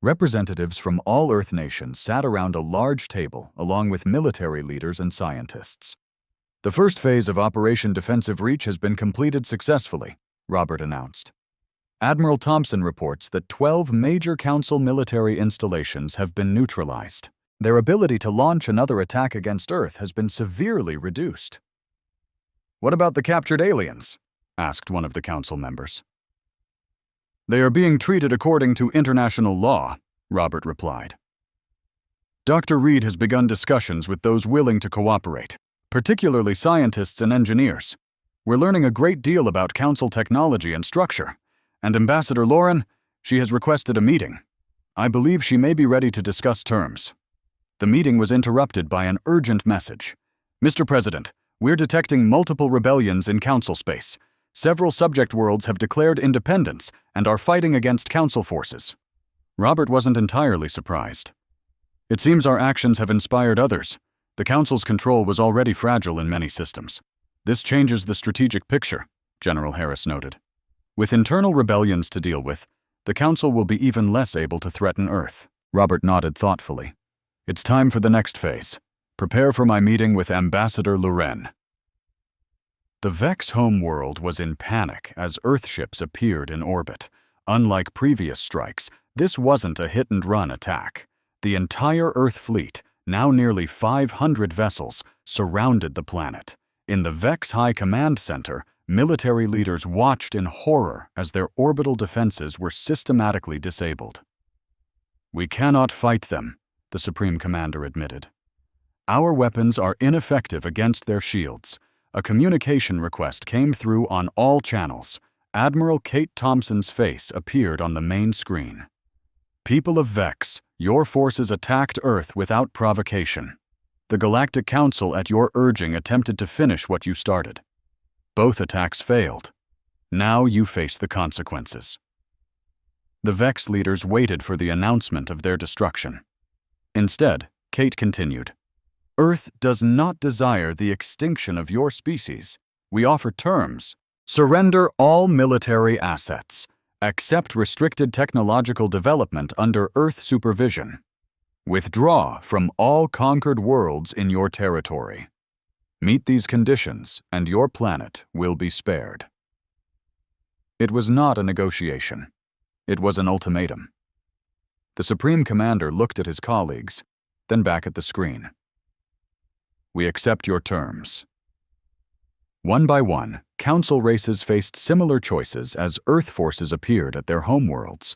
Representatives from all Earth nations sat around a large table along with military leaders and scientists. "The first phase of Operation Defensive Reach has been completed successfully," Robert announced. "Admiral Thompson reports that 12 major Council military installations have been neutralized. Their ability to launch another attack against Earth has been severely reduced." "What about the captured aliens?" asked one of the Council members. "They are being treated according to international law," Robert replied. "Dr. Reed has begun discussions with those willing to cooperate, particularly scientists and engineers. We're learning a great deal about Council technology and structure, and Ambassador Lauren, she has requested a meeting. I believe she may be ready to discuss terms." The meeting was interrupted by an urgent message. "Mr. President, we're detecting multiple rebellions in Council space. Several subject worlds have declared independence and are fighting against Council forces." Robert wasn't entirely surprised. "It seems our actions have inspired others. The Council's control was already fragile in many systems. This changes the strategic picture," General Harris noted. "With internal rebellions to deal with, the Council will be even less able to threaten Earth." Robert nodded thoughtfully. "It's time for the next phase. Prepare for my meeting with Ambassador Lauren." The Vex homeworld was in panic as Earthships appeared in orbit. Unlike previous strikes, this wasn't a hit-and-run attack. The entire Earth fleet, now nearly 500 vessels, surrounded the planet. In the Vex High Command Center, military leaders watched in horror as their orbital defenses were systematically disabled. "We cannot fight them," the Supreme Commander admitted. "Our weapons are ineffective against their shields." A communication request came through on all channels. Admiral Kate Thompson's face appeared on the main screen. "People of Vex, your forces attacked Earth without provocation. The Galactic Council at your urging attempted to finish what you started. Both attacks failed. Now you face the consequences." The Vex leaders waited for the announcement of their destruction. Instead, Kate continued, "Earth does not desire the extinction of your species. We offer terms. Surrender all military assets. Accept restricted technological development under Earth supervision. Withdraw from all conquered worlds in your territory. Meet these conditions, and your planet will be spared." It was not a negotiation. It was an ultimatum. The Supreme Commander looked at his colleagues, then back at the screen. "We accept your terms." One by one, Council races faced similar choices as Earth forces appeared at their homeworlds.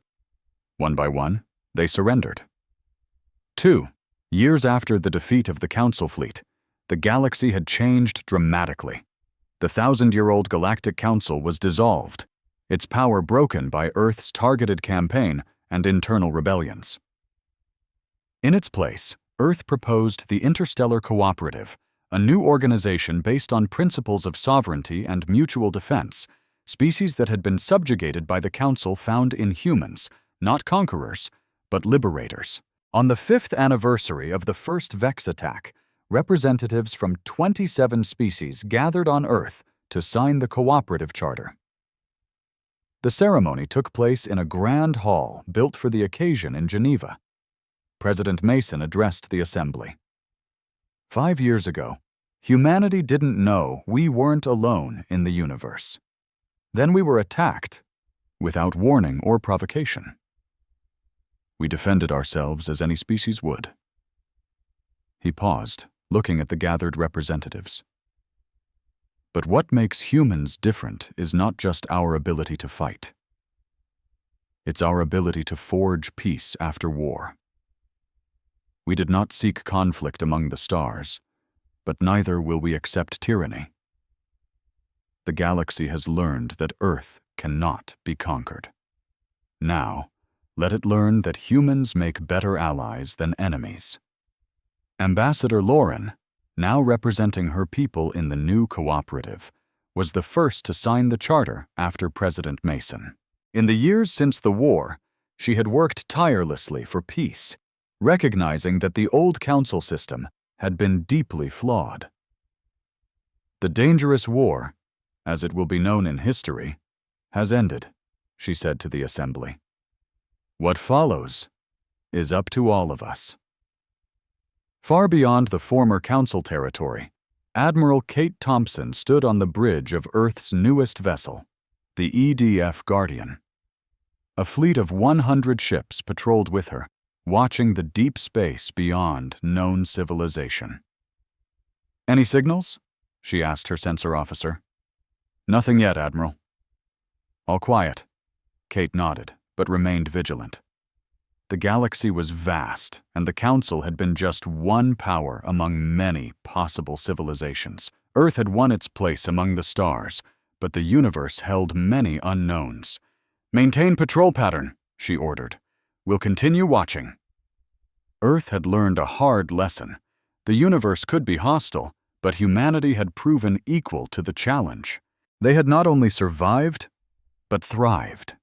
One by one, they surrendered. 2 years after the defeat of the Council fleet, the galaxy had changed dramatically. The 1,000-year-old Galactic Council was dissolved, its power broken by Earth's targeted campaign and internal rebellions. In its place, Earth proposed the Interstellar Cooperative, a new organization based on principles of sovereignty and mutual defense. Species that had been subjugated by the Council found in humans, not conquerors, but liberators. On the 5th anniversary of the first Vex attack, representatives from 27 species gathered on Earth to sign the Cooperative Charter. The ceremony took place in a grand hall built for the occasion in Geneva. President Mason addressed the assembly. 5 years ago, humanity didn't know we weren't alone in the universe. Then we were attacked, without warning or provocation. We defended ourselves as any species would. He paused, looking at the gathered representatives. But what makes humans different is not just our ability to fight. It's our ability to forge peace after war. We did not seek conflict among the stars, but neither will we accept tyranny. The galaxy has learned that Earth cannot be conquered. Now, let it learn that humans make better allies than enemies. Ambassador Lauren, now representing her people in the new cooperative, was the first to sign the charter after President Mason. In the years since the war, she had worked tirelessly for peace, recognizing that the old council system had been deeply flawed. The dangerous war, as it will be known in history, has ended, she said to the assembly. What follows is up to all of us. Far beyond the former council territory, Admiral Kate Thompson stood on the bridge of Earth's newest vessel, the EDF Guardian. A fleet of 100 ships patrolled with her, watching the deep space beyond known civilization. Any signals? She asked her sensor officer. Nothing yet, Admiral. All quiet. Kate nodded, but remained vigilant. The galaxy was vast, and the Council had been just one power among many possible civilizations. Earth had won its place among the stars, but the universe held many unknowns. Maintain patrol pattern, she ordered. We'll continue watching. Earth had learned a hard lesson. The universe could be hostile, but humanity had proven equal to the challenge. They had not only survived, but thrived,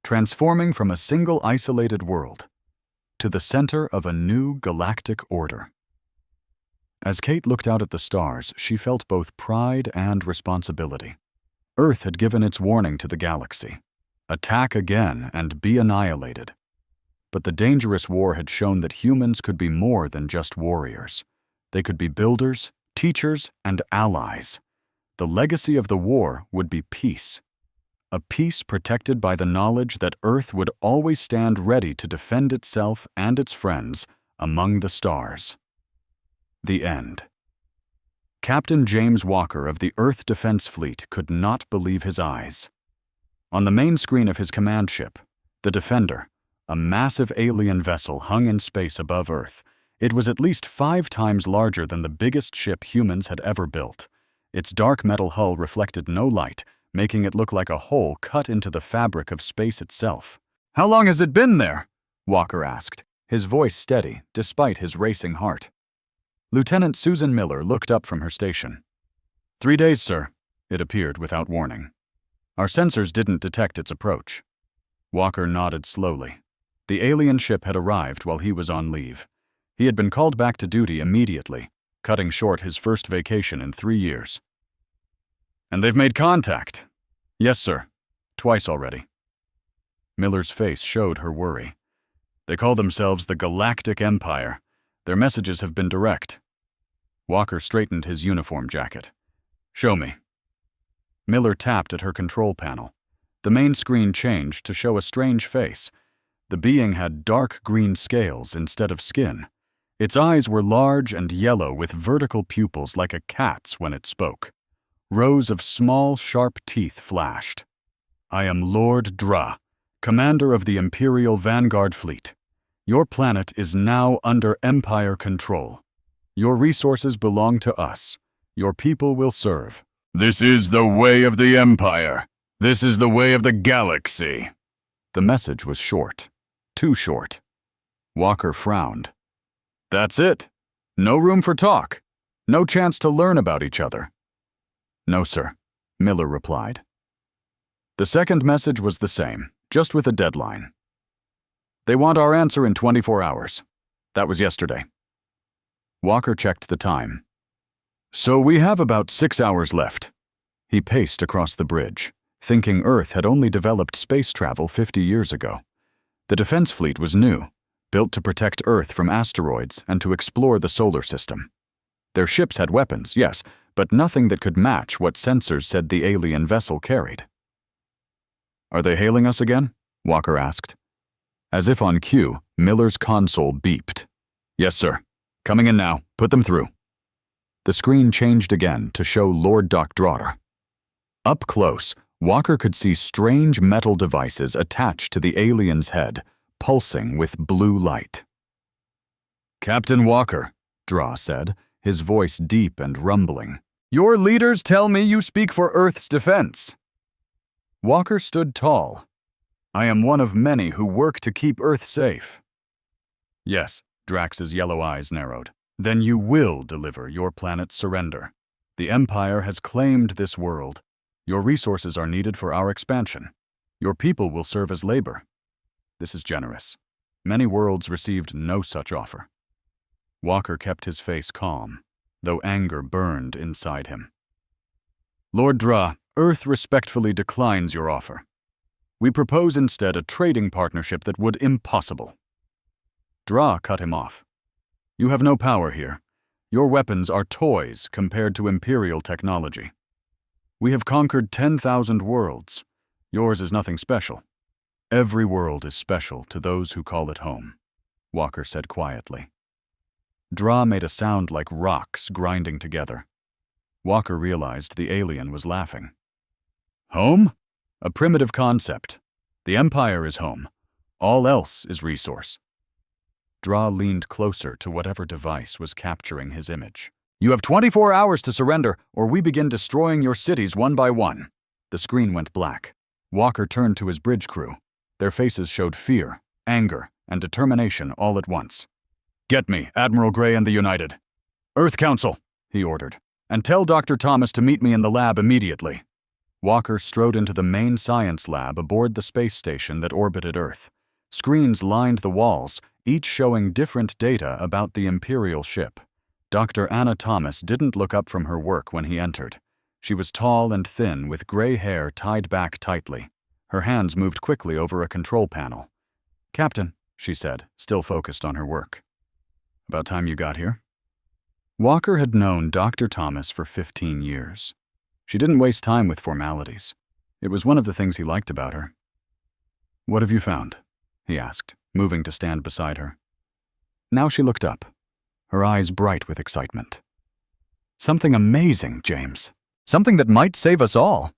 transforming from a single isolated world to the center of a new galactic order. As Kate looked out at the stars, she felt both pride and responsibility. Earth had given its warning to the galaxy. Attack again and be annihilated. But the dangerous war had shown that humans could be more than just warriors. They could be builders, teachers, and allies. The legacy of the war would be peace. A peace protected by the knowledge that Earth would always stand ready to defend itself and its friends among the stars. The end. Captain James Walker of the Earth Defense Fleet could not believe his eyes. On the main screen of his command ship, the Defender, a massive alien vessel hung in space above Earth. It was at least 5 times larger than the biggest ship humans had ever built. Its dark metal hull reflected no light, making it look like a hole cut into the fabric of space itself. "How long has it been there?" Walker asked, his voice steady despite his racing heart. Lieutenant Susan Miller looked up from her station. 3 days, sir, it appeared without warning. Our sensors didn't detect its approach. Walker nodded slowly. The alien ship had arrived while he was on leave. He had been called back to duty immediately, cutting short his first vacation in 3 years. "And they've made contact?" "Yes, sir. Twice already." Miller's face showed her worry. "They call themselves the Galactic Empire. Their messages have been direct." Walker straightened his uniform jacket. "Show me." Miller tapped at her control panel. The main screen changed to show a strange face. The being had dark green scales instead of skin. Its eyes were large and yellow with vertical pupils like a cat's when it spoke. Rows of small, sharp teeth flashed. "I am Lord Dra, commander of the Imperial Vanguard Fleet. Your planet is now under Empire control. Your resources belong to us. Your people will serve." "This is the way of the Empire. This is the way of the galaxy." The message was short. Too short. Walker frowned. "That's it? No room for talk? No chance to learn about each other?" "No, sir," Miller replied. The second message was the same, just with a deadline. "They want our answer in 24 hours. That was yesterday." Walker checked the time. "So we have about 6 hours left." He paced across the bridge, thinking Earth had only developed space travel 50 years ago. The defense fleet was new, built to protect Earth from asteroids and to explore the solar system. Their ships had weapons, yes, but nothing that could match what sensors said the alien vessel carried. "Are they hailing us again?" Walker asked. As if on cue, Miller's console beeped. "Yes, sir. Coming in now. Put them through." The screen changed again to show Lord Doc Drotter. Up close, Walker could see strange metal devices attached to the alien's head, pulsing with blue light. "Captain Walker," Dra said, his voice deep and rumbling. "Your leaders tell me you speak for Earth's defense." Walker stood tall. "I am one of many who work to keep Earth safe." "Yes," Drax's yellow eyes narrowed. Then you will deliver your planet's surrender. The Empire has claimed this world. Your resources are needed for our expansion. Your people will serve as labor. This is generous. Many worlds received no such offer. Walker kept his face calm, though anger burned inside him. Lord Dra, Earth respectfully declines your offer. We propose instead a trading partnership that would impossible. Dra cut him off. You have no power here. Your weapons are toys compared to Imperial technology. We have conquered 10,000 worlds. Yours is nothing special. Every world is special to those who call it home, Walker said quietly. Dra made a sound like rocks grinding together. Walker realized the alien was laughing. Home? A primitive concept. The Empire is home. All else is resource. Dra leaned closer to whatever device was capturing his image. You have 24 hours to surrender, or we begin destroying your cities one by one. The screen went black. Walker turned to his bridge crew. Their faces showed fear, anger, and determination all at once. Get me, Admiral Gray and the United. Earth Council, he ordered, and tell Dr. Thomas to meet me in the lab immediately. Walker strode into the main science lab aboard the space station that orbited Earth. Screens lined the walls, each showing different data about the Imperial ship. Dr. Anna Thomas didn't look up from her work when he entered. She was tall and thin, with gray hair tied back tightly. Her hands moved quickly over a control panel. Captain, she said, still focused on her work. About time you got here. Walker had known Dr. Thomas for 15 years. She didn't waste time with formalities. It was one of the things he liked about her. What have you found? He asked, moving to stand beside her. Now she looked up, her eyes bright with excitement. Something amazing, James. Something that might save us all.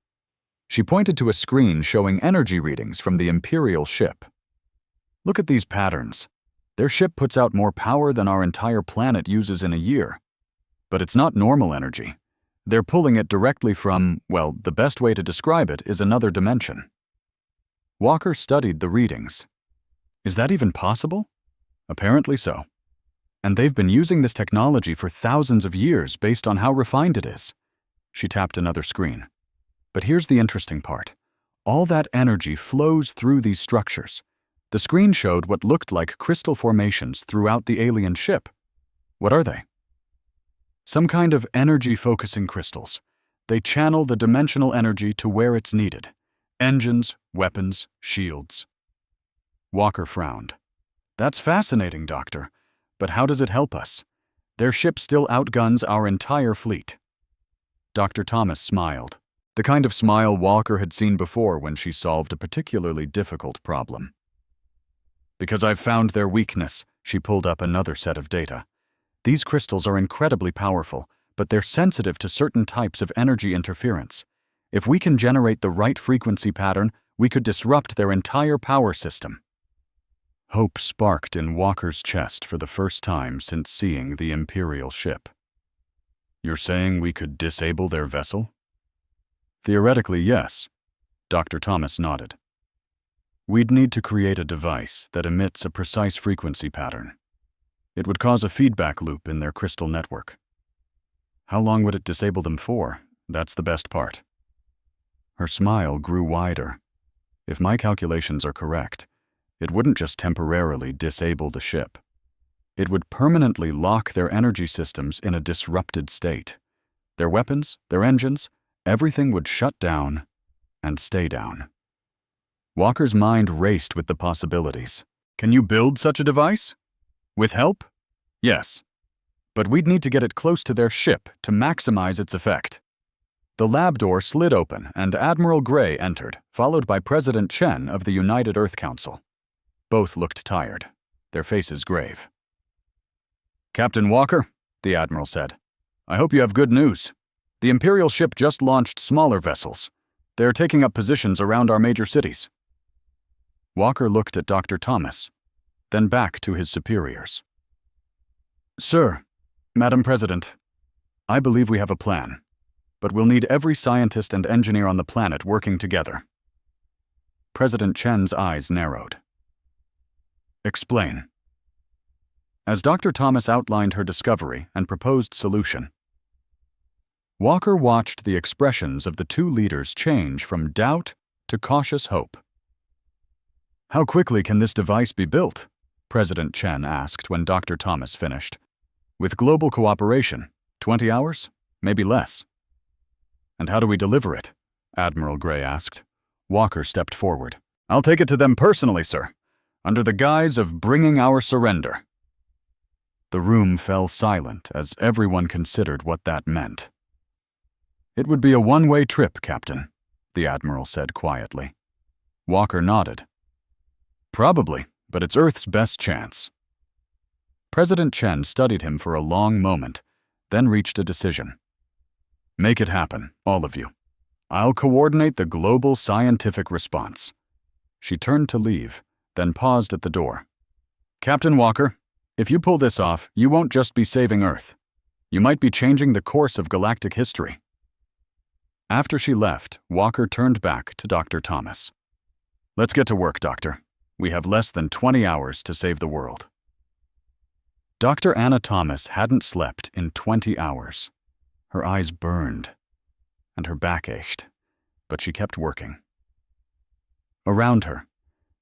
She pointed to a screen showing energy readings from the Imperial ship. Look at these patterns. Their ship puts out more power than our entire planet uses in a year. But it's not normal energy. They're pulling it directly from, well, the best way to describe it is another dimension. Walker studied the readings. Is that even possible? Apparently so. And they've been using this technology for thousands of years based on how refined it is. She tapped another screen. But here's the interesting part. All that energy flows through these structures. The screen showed what looked like crystal formations throughout the alien ship. What are they? Some kind of energy-focusing crystals. They channel the dimensional energy to where it's needed. Engines, weapons, shields. Walker frowned. That's fascinating, Doctor. But how does it help us? Their ship still outguns our entire fleet. Dr. Thomas smiled. The kind of smile Walker had seen before when she solved a particularly difficult problem. Because I've found their weakness, she pulled up another set of data. These crystals are incredibly powerful, but they're sensitive to certain types of energy interference. If we can generate the right frequency pattern, we could disrupt their entire power system. Hope sparked in Walker's chest for the first time since seeing the Imperial ship. You're saying we could disable their vessel? Theoretically, yes. Dr. Thomas nodded. We'd need to create a device that emits a precise frequency pattern. It would cause a feedback loop in their crystal network. How long would it disable them for? That's the best part. Her smile grew wider. If my calculations are correct, it wouldn't just temporarily disable the ship. It would permanently lock their energy systems in a disrupted state. Their weapons, their engines, everything would shut down and stay down. Walker's mind raced with the possibilities. Can you build such a device? With help? Yes. But we'd need to get it close to their ship to maximize its effect. The lab door slid open and Admiral Gray entered, followed by President Chen of the United Earth Council. Both looked tired, their faces grave. Captain Walker, the Admiral said, I hope you have good news. The Imperial ship just launched smaller vessels. They're taking up positions around our major cities. Walker looked at Dr. Thomas, then back to his superiors. Sir, Madam President, I believe we have a plan, but we'll need every scientist and engineer on the planet working together. President Chen's eyes narrowed. Explain. as Dr. Thomas outlined her discovery and proposed solution. Walker watched the expressions of the two leaders change from doubt to cautious hope. "How quickly can this device be built?" President Chen asked when Dr. Thomas finished. "With global cooperation, 20 hours? Maybe less." "And how do we deliver it?" Admiral Gray asked. Walker stepped forward. "I'll take it to them personally, sir, under the guise of bringing our surrender." The room fell silent as everyone considered what that meant. "It would be a one-way trip, Captain," the Admiral said quietly. Walker nodded. "Probably, but it's Earth's best chance." President Chen studied him for a long moment, then reached a decision. "Make it happen, all of you. I'll coordinate the global scientific response." She turned to leave, then paused at the door. "Captain Walker, if you pull this off, you won't just be saving Earth. You might be changing the course of galactic history." After she left, Walker turned back to Dr. Thomas. "Let's get to work, Doctor. We have less than 20 hours to save the world." Dr. Anna Thomas hadn't slept in 20 hours. Her eyes burned, and her back ached, but she kept working. Around her,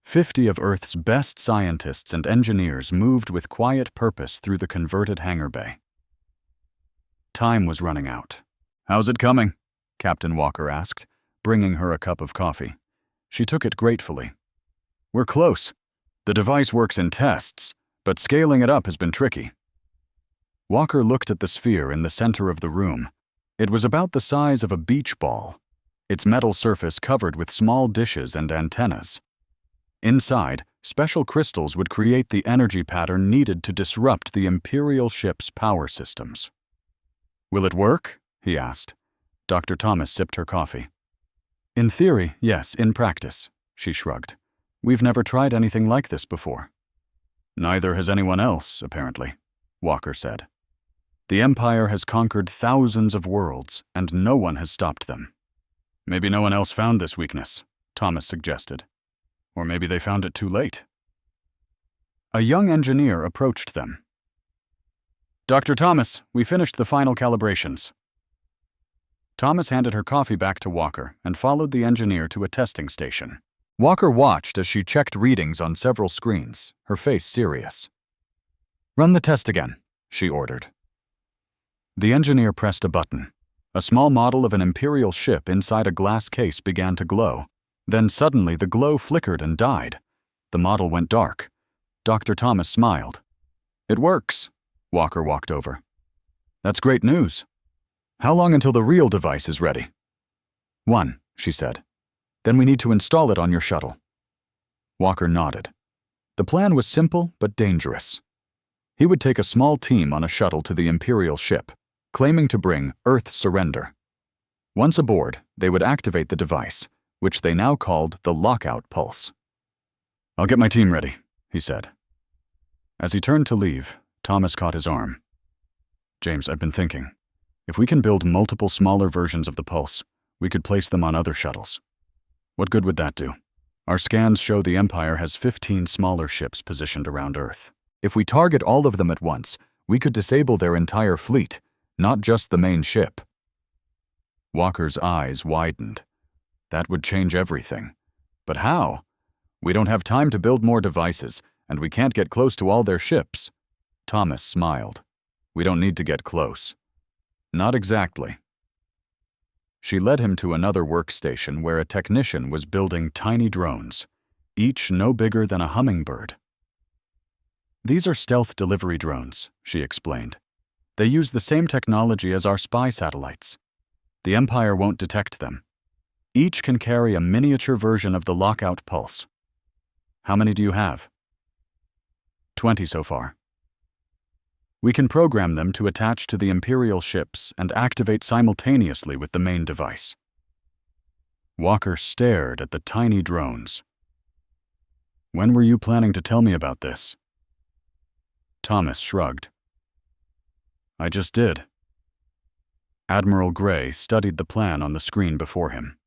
50 of Earth's best scientists and engineers moved with quiet purpose through the converted hangar bay. Time was running out. "How's it coming?" Captain Walker asked, bringing her a cup of coffee. She took it gratefully. "We're close. The device works in tests, but scaling it up has been tricky." Walker looked at the sphere in the center of the room. It was about the size of a beach ball, its metal surface covered with small dishes and antennas. Inside, special crystals would create the energy pattern needed to disrupt the Imperial ship's power systems. "Will it work?" he asked. Dr. Thomas sipped her coffee. "In theory, yes. In practice," she shrugged. "We've never tried anything like this before." "Neither has anyone else, apparently," Walker said. "The Empire has conquered thousands of worlds, and no one has stopped them." "Maybe no one else found this weakness," Thomas suggested. "Or maybe they found it too late." A young engineer approached them. "Dr. Thomas, we finished the final calibrations." Thomas handed her coffee back to Walker and followed the engineer to a testing station. Walker watched as she checked readings on several screens, her face serious. "Run the test again," she ordered. The engineer pressed a button. A small model of an Imperial ship inside a glass case began to glow. Then suddenly the glow flickered and died. The model went dark. Dr. Thomas smiled. "It works." Walker walked over. "That's great news. How long until the real device is ready?" "1," she said. "Then we need to install it on your shuttle." Walker nodded. The plan was simple but dangerous. He would take a small team on a shuttle to the Imperial ship, claiming to bring Earth's surrender. Once aboard, they would activate the device, which they now called the lockout pulse. "I'll get my team ready," he said. As he turned to leave, Thomas caught his arm. "James, I've been thinking. If we can build multiple smaller versions of the pulse, we could place them on other shuttles. What good would that do? Our scans show the Empire has 15 smaller ships positioned around Earth. If we target all of them at once, we could disable their entire fleet, not just the main ship." Walker's eyes widened. That would change everything. But how? We don't have time to build more devices, and we can't get close to all their ships. Thomas smiled. "We don't need to get close." "Not exactly." She led him to another workstation where a technician was building tiny drones, each no bigger than a hummingbird. "These are stealth delivery drones," she explained. "They use the same technology as our spy satellites. The Empire won't detect them. Each can carry a miniature version of the lockout pulse." "How many do you have?" 20 so far. "We can program them to attach to the Imperial ships and activate simultaneously with the main device." Walker stared at the tiny drones. "When were you planning to tell me about this?" Thomas shrugged. "I just did." Admiral Gray studied the plan on the screen before him.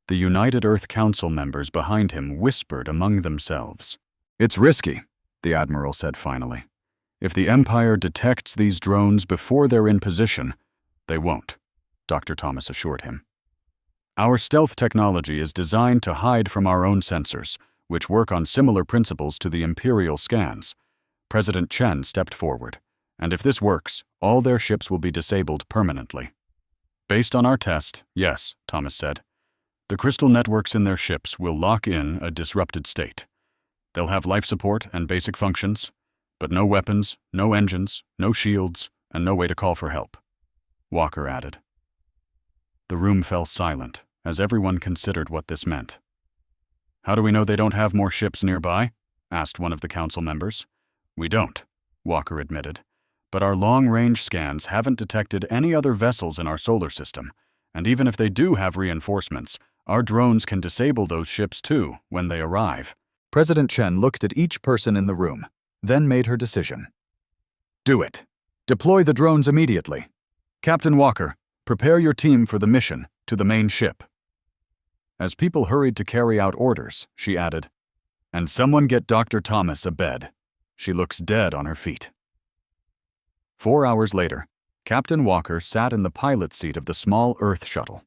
The United Earth Council members behind him whispered among themselves. "It's risky," the Admiral said finally. If the Empire detects these drones before they're in position, they won't, Dr. Thomas assured him. Our stealth technology is designed to hide from our own sensors, which work on similar principles to the Imperial scans. President Chen stepped forward, and if this works, all their ships will be disabled permanently. Based on our test, yes, Thomas said. The crystal networks in their ships will lock in a disrupted state. They'll have life support and basic functions, but no weapons, no engines, no shields, and no way to call for help, Walker added. The room fell silent as everyone considered what this meant. How do we know they don't have more ships nearby? Asked one of the council members. We don't, Walker admitted, but our long-range scans haven't detected any other vessels in our solar system, and even if they do have reinforcements, our drones can disable those ships too when they arrive. President Chen looked at each person in the room, then made her decision. Do it. Deploy the drones immediately. Captain Walker, prepare your team for the mission to the main ship. As people hurried to carry out orders, she added, and someone get Dr. Thomas a bed. She looks dead on her feet. 4 hours later, Captain Walker sat in the pilot seat of the small Earth shuttle.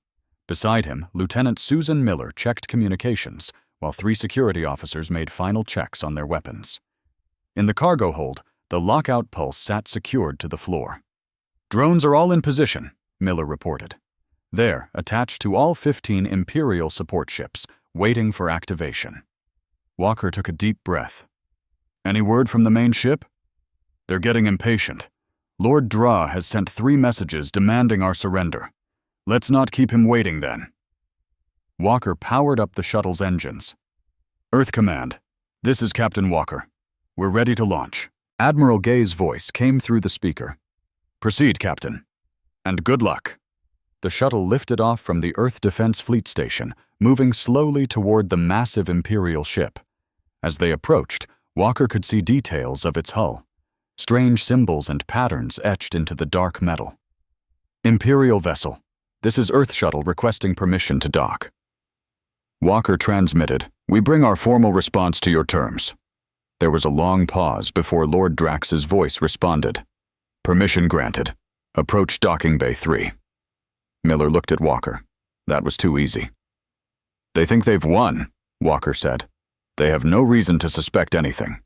Beside him, Lieutenant Susan Miller checked communications, while 3 security officers made final checks on their weapons. In the cargo hold, the lockout pulse sat secured to the floor. Drones are all in position, Miller reported. There, attached to all 15 Imperial support ships, waiting for activation. Walker took a deep breath. Any word from the main ship? They're getting impatient. Lord Dra has sent 3 messages demanding our surrender. Let's not keep him waiting then. Walker powered up the shuttle's engines. Earth Command, this is Captain Walker. We're ready to launch. Admiral Gay's voice came through the speaker. Proceed, Captain. And good luck. The shuttle lifted off from the Earth Defense Fleet Station, moving slowly toward the massive Imperial ship. As they approached, Walker could see details of its hull. Strange symbols and patterns etched into the dark metal. Imperial vessel. This is Earth Shuttle requesting permission to dock. Walker transmitted, we bring our formal response to your terms. There was a long pause before Lord Drax's voice responded. Permission granted. Approach Docking Bay 3. Miller looked at Walker. That was too easy. They think they've won, Walker said. They have no reason to suspect anything.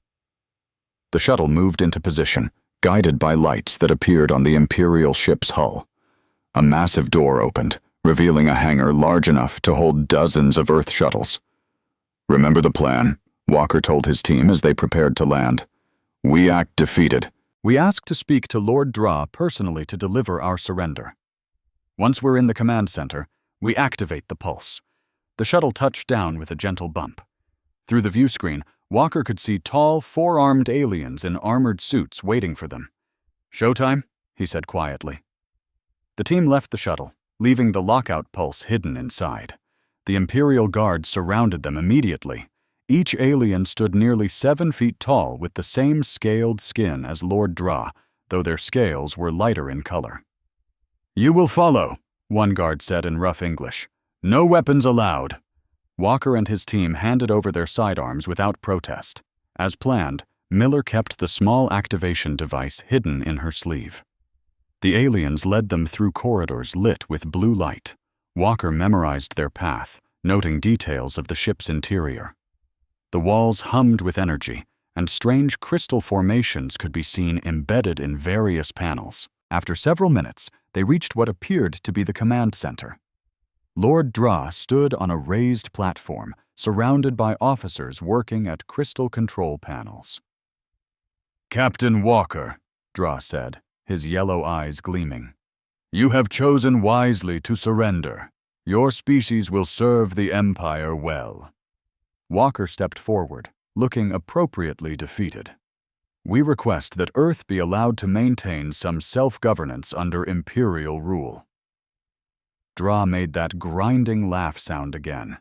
The shuttle moved into position, guided by lights that appeared on the Imperial ship's hull. A massive door opened, revealing a hangar large enough to hold dozens of Earth shuttles. Remember the plan, Walker told his team as they prepared to land. We act defeated. We ask to speak to Lord Dra personally to deliver our surrender. Once we're in the command center, we activate the pulse. The shuttle touched down with a gentle bump. Through the view screen, Walker could see tall, 4-armed aliens in armored suits waiting for them. Showtime, he said quietly. The team left the shuttle, leaving the lockout pulse hidden inside. The Imperial Guard surrounded them immediately. Each alien stood nearly 7 feet tall with the same scaled skin as Lord Dra, though their scales were lighter in color. You will follow, one guard said in rough English. No weapons allowed. Walker and his team handed over their sidearms without protest. As planned, Miller kept the small activation device hidden in her sleeve. The aliens led them through corridors lit with blue light. Walker memorized their path, noting details of the ship's interior. The walls hummed with energy, and strange crystal formations could be seen embedded in various panels. After several minutes, they reached what appeared to be the command center. Lord Dra stood on a raised platform, surrounded by officers working at crystal control panels. Captain Walker, Dra said, his yellow eyes gleaming. You have chosen wisely to surrender. Your species will serve the Empire well. Walker stepped forward, looking appropriately defeated. We request that Earth be allowed to maintain some self-governance under Imperial rule. Dra made that grinding laugh sound again.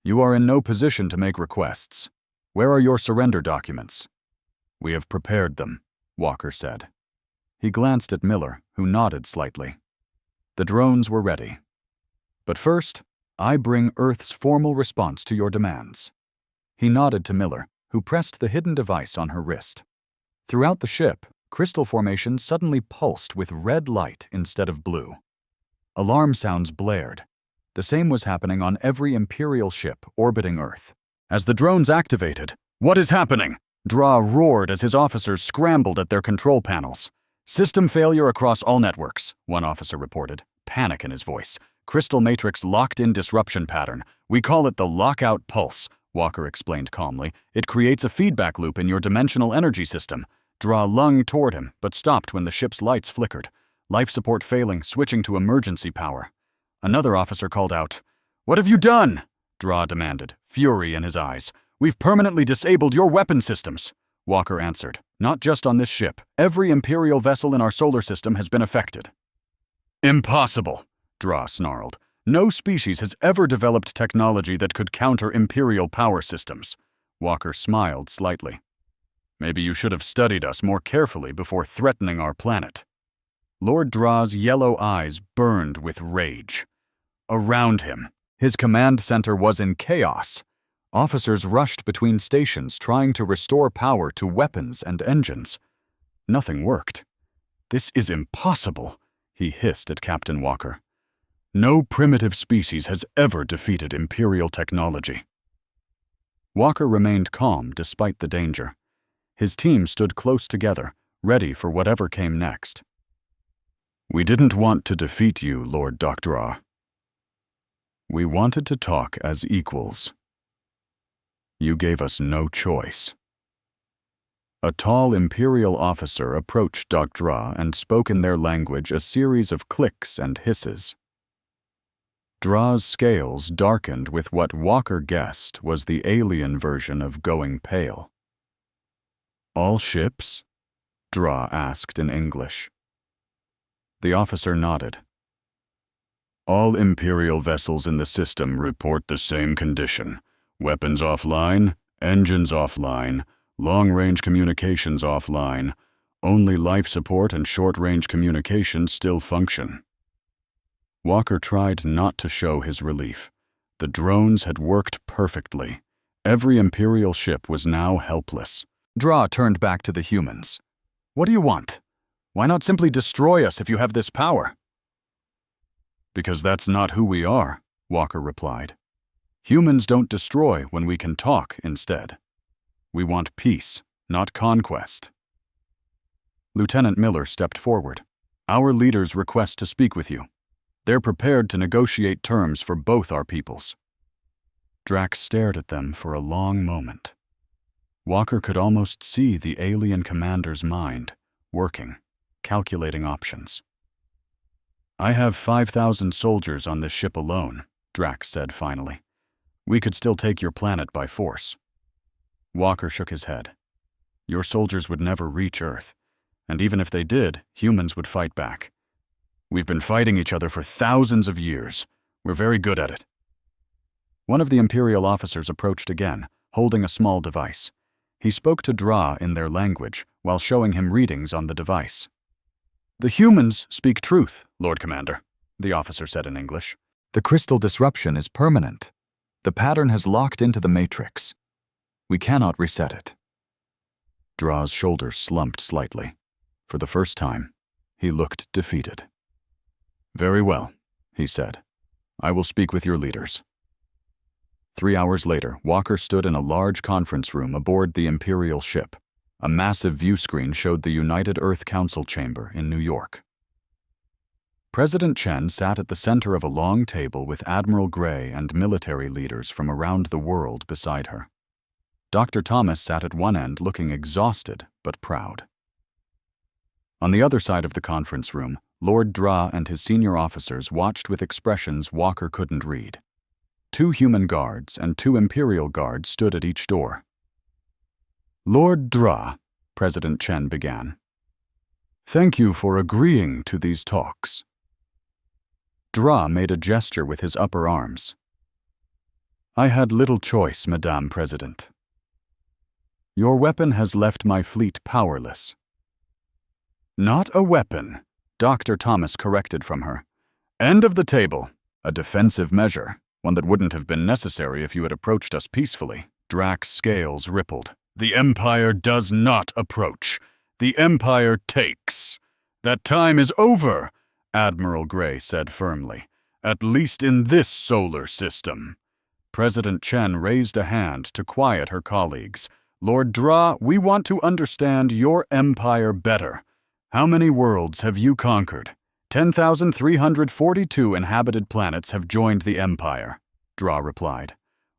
You are in no position to make requests. Where are your surrender documents? We have prepared them, Walker said. He glanced at Miller, who nodded slightly. The drones were ready. But first, I bring Earth's formal response to your demands. He nodded to Miller, who pressed the hidden device on her wrist. Throughout the ship, crystal formations suddenly pulsed with red light instead of blue. Alarm sounds blared. The same was happening on every Imperial ship orbiting Earth. As the drones activated, "What is happening?" Dra roared as his officers scrambled at their control panels. "System failure across all networks," one officer reported, panic in his voice. "Crystal matrix locked-in disruption pattern. We call it the lockout pulse," Walker explained calmly. "It creates a feedback loop in your dimensional energy system." Dra lunged toward him, but stopped when the ship's lights flickered. Life support failing, switching to emergency power. Another officer called out. "What have you done?" Dra demanded, fury in his eyes. "We've permanently disabled your weapon systems." Walker answered. "Not just on this ship. Every Imperial vessel in our solar system has been affected." "Impossible," Dra snarled. "No species has ever developed technology that could counter Imperial power systems." Walker smiled slightly. "Maybe you should have studied us more carefully before threatening our planet." Lord Dra's yellow eyes burned with rage. Around him, his command center was in chaos. Officers rushed between stations trying to restore power to weapons and engines. Nothing worked. "This is impossible," he hissed at Captain Walker. "No primitive species has ever defeated Imperial technology." Walker remained calm despite the danger. His team stood close together, ready for whatever came next. "We didn't want to defeat you, Lord Dra. We wanted to talk as equals. You gave us no choice." A tall Imperial officer approached Dra and spoke in their language a series of clicks and hisses. Dra's scales darkened with what Walker guessed was the alien version of going pale. "All ships?" Dra asked in English. The officer nodded. "All Imperial vessels in the system report the same condition. Weapons offline, engines offline, long-range communications offline. Only life support and short-range communications still function." Walker tried not to show his relief. The drones had worked perfectly. Every Imperial ship was now helpless. Dra turned back to the humans. "What do you want? Why not simply destroy us if you have this power?" "Because that's not who we are," Walker replied. "Humans don't destroy when we can talk instead. We want peace, not conquest." Lieutenant Miller stepped forward. "Our leaders request to speak with you. They're prepared to negotiate terms for both our peoples." Drax stared at them for a long moment. Walker could almost see the alien commander's mind, working, calculating options. "I have 5,000 soldiers on this ship alone," Drax said finally. "We could still take your planet by force." Walker shook his head. "Your soldiers would never reach Earth, and even if they did, humans would fight back. We've been fighting each other for thousands of years. We're very good at it." One of the Imperial officers approached again, holding a small device. He spoke to Dra in their language while showing him readings on the device. "The humans speak truth, Lord Commander," the officer said in English. "The crystal disruption is permanent. The pattern has locked into the matrix. We cannot reset it." Dra's shoulders slumped slightly. For the first time, he looked defeated. "Very well," he said. "I will speak with your leaders." 3 hours later, Walker stood in a large conference room aboard the Imperial ship. A massive view screen showed the United Earth Council chamber in New York. President Chen sat at the center of a long table with Admiral Gray and military leaders from around the world beside her. Dr. Thomas sat at one end looking exhausted but proud. On the other side of the conference room, Lord Dra and his senior officers watched with expressions Walker couldn't read. 2 human guards and 2 Imperial guards stood at each door. "Lord Dra," President Chen began, "thank you for agreeing to these talks." Dra made a gesture with his upper arms. "I had little choice, Madame President. Your weapon has left my fleet powerless." "Not a weapon," Dr. Thomas corrected from her. "End of the table. A defensive measure, one that wouldn't have been necessary if you had approached us peacefully." Drax's scales rippled. "The Empire does not approach. The Empire takes. That time is over, Admiral Gray said firmly. At least in this solar system. President Chen raised a hand to quiet her colleagues. Lord Dra, we want to understand your empire better. How many worlds have you conquered? 10,342 inhabited planets have joined the Empire, Dra replied.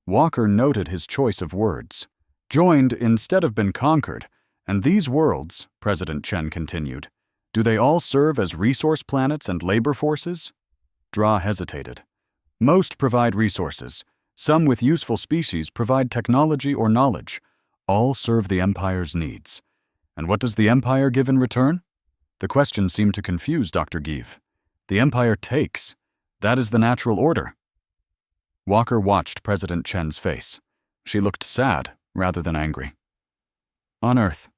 Walker noted his choice of words. Joined instead of been conquered. And these worlds, President Chen continued, do they all serve as resource planets and labor forces? Dra hesitated. Most provide resources. Some with useful species provide technology or knowledge. All serve the Empire's needs. And what does the Empire give in return? The question seemed to confuse Dr. Give. The Empire takes. That is the natural order. Walker watched President Chen's face. She looked sad rather than angry. On Earth,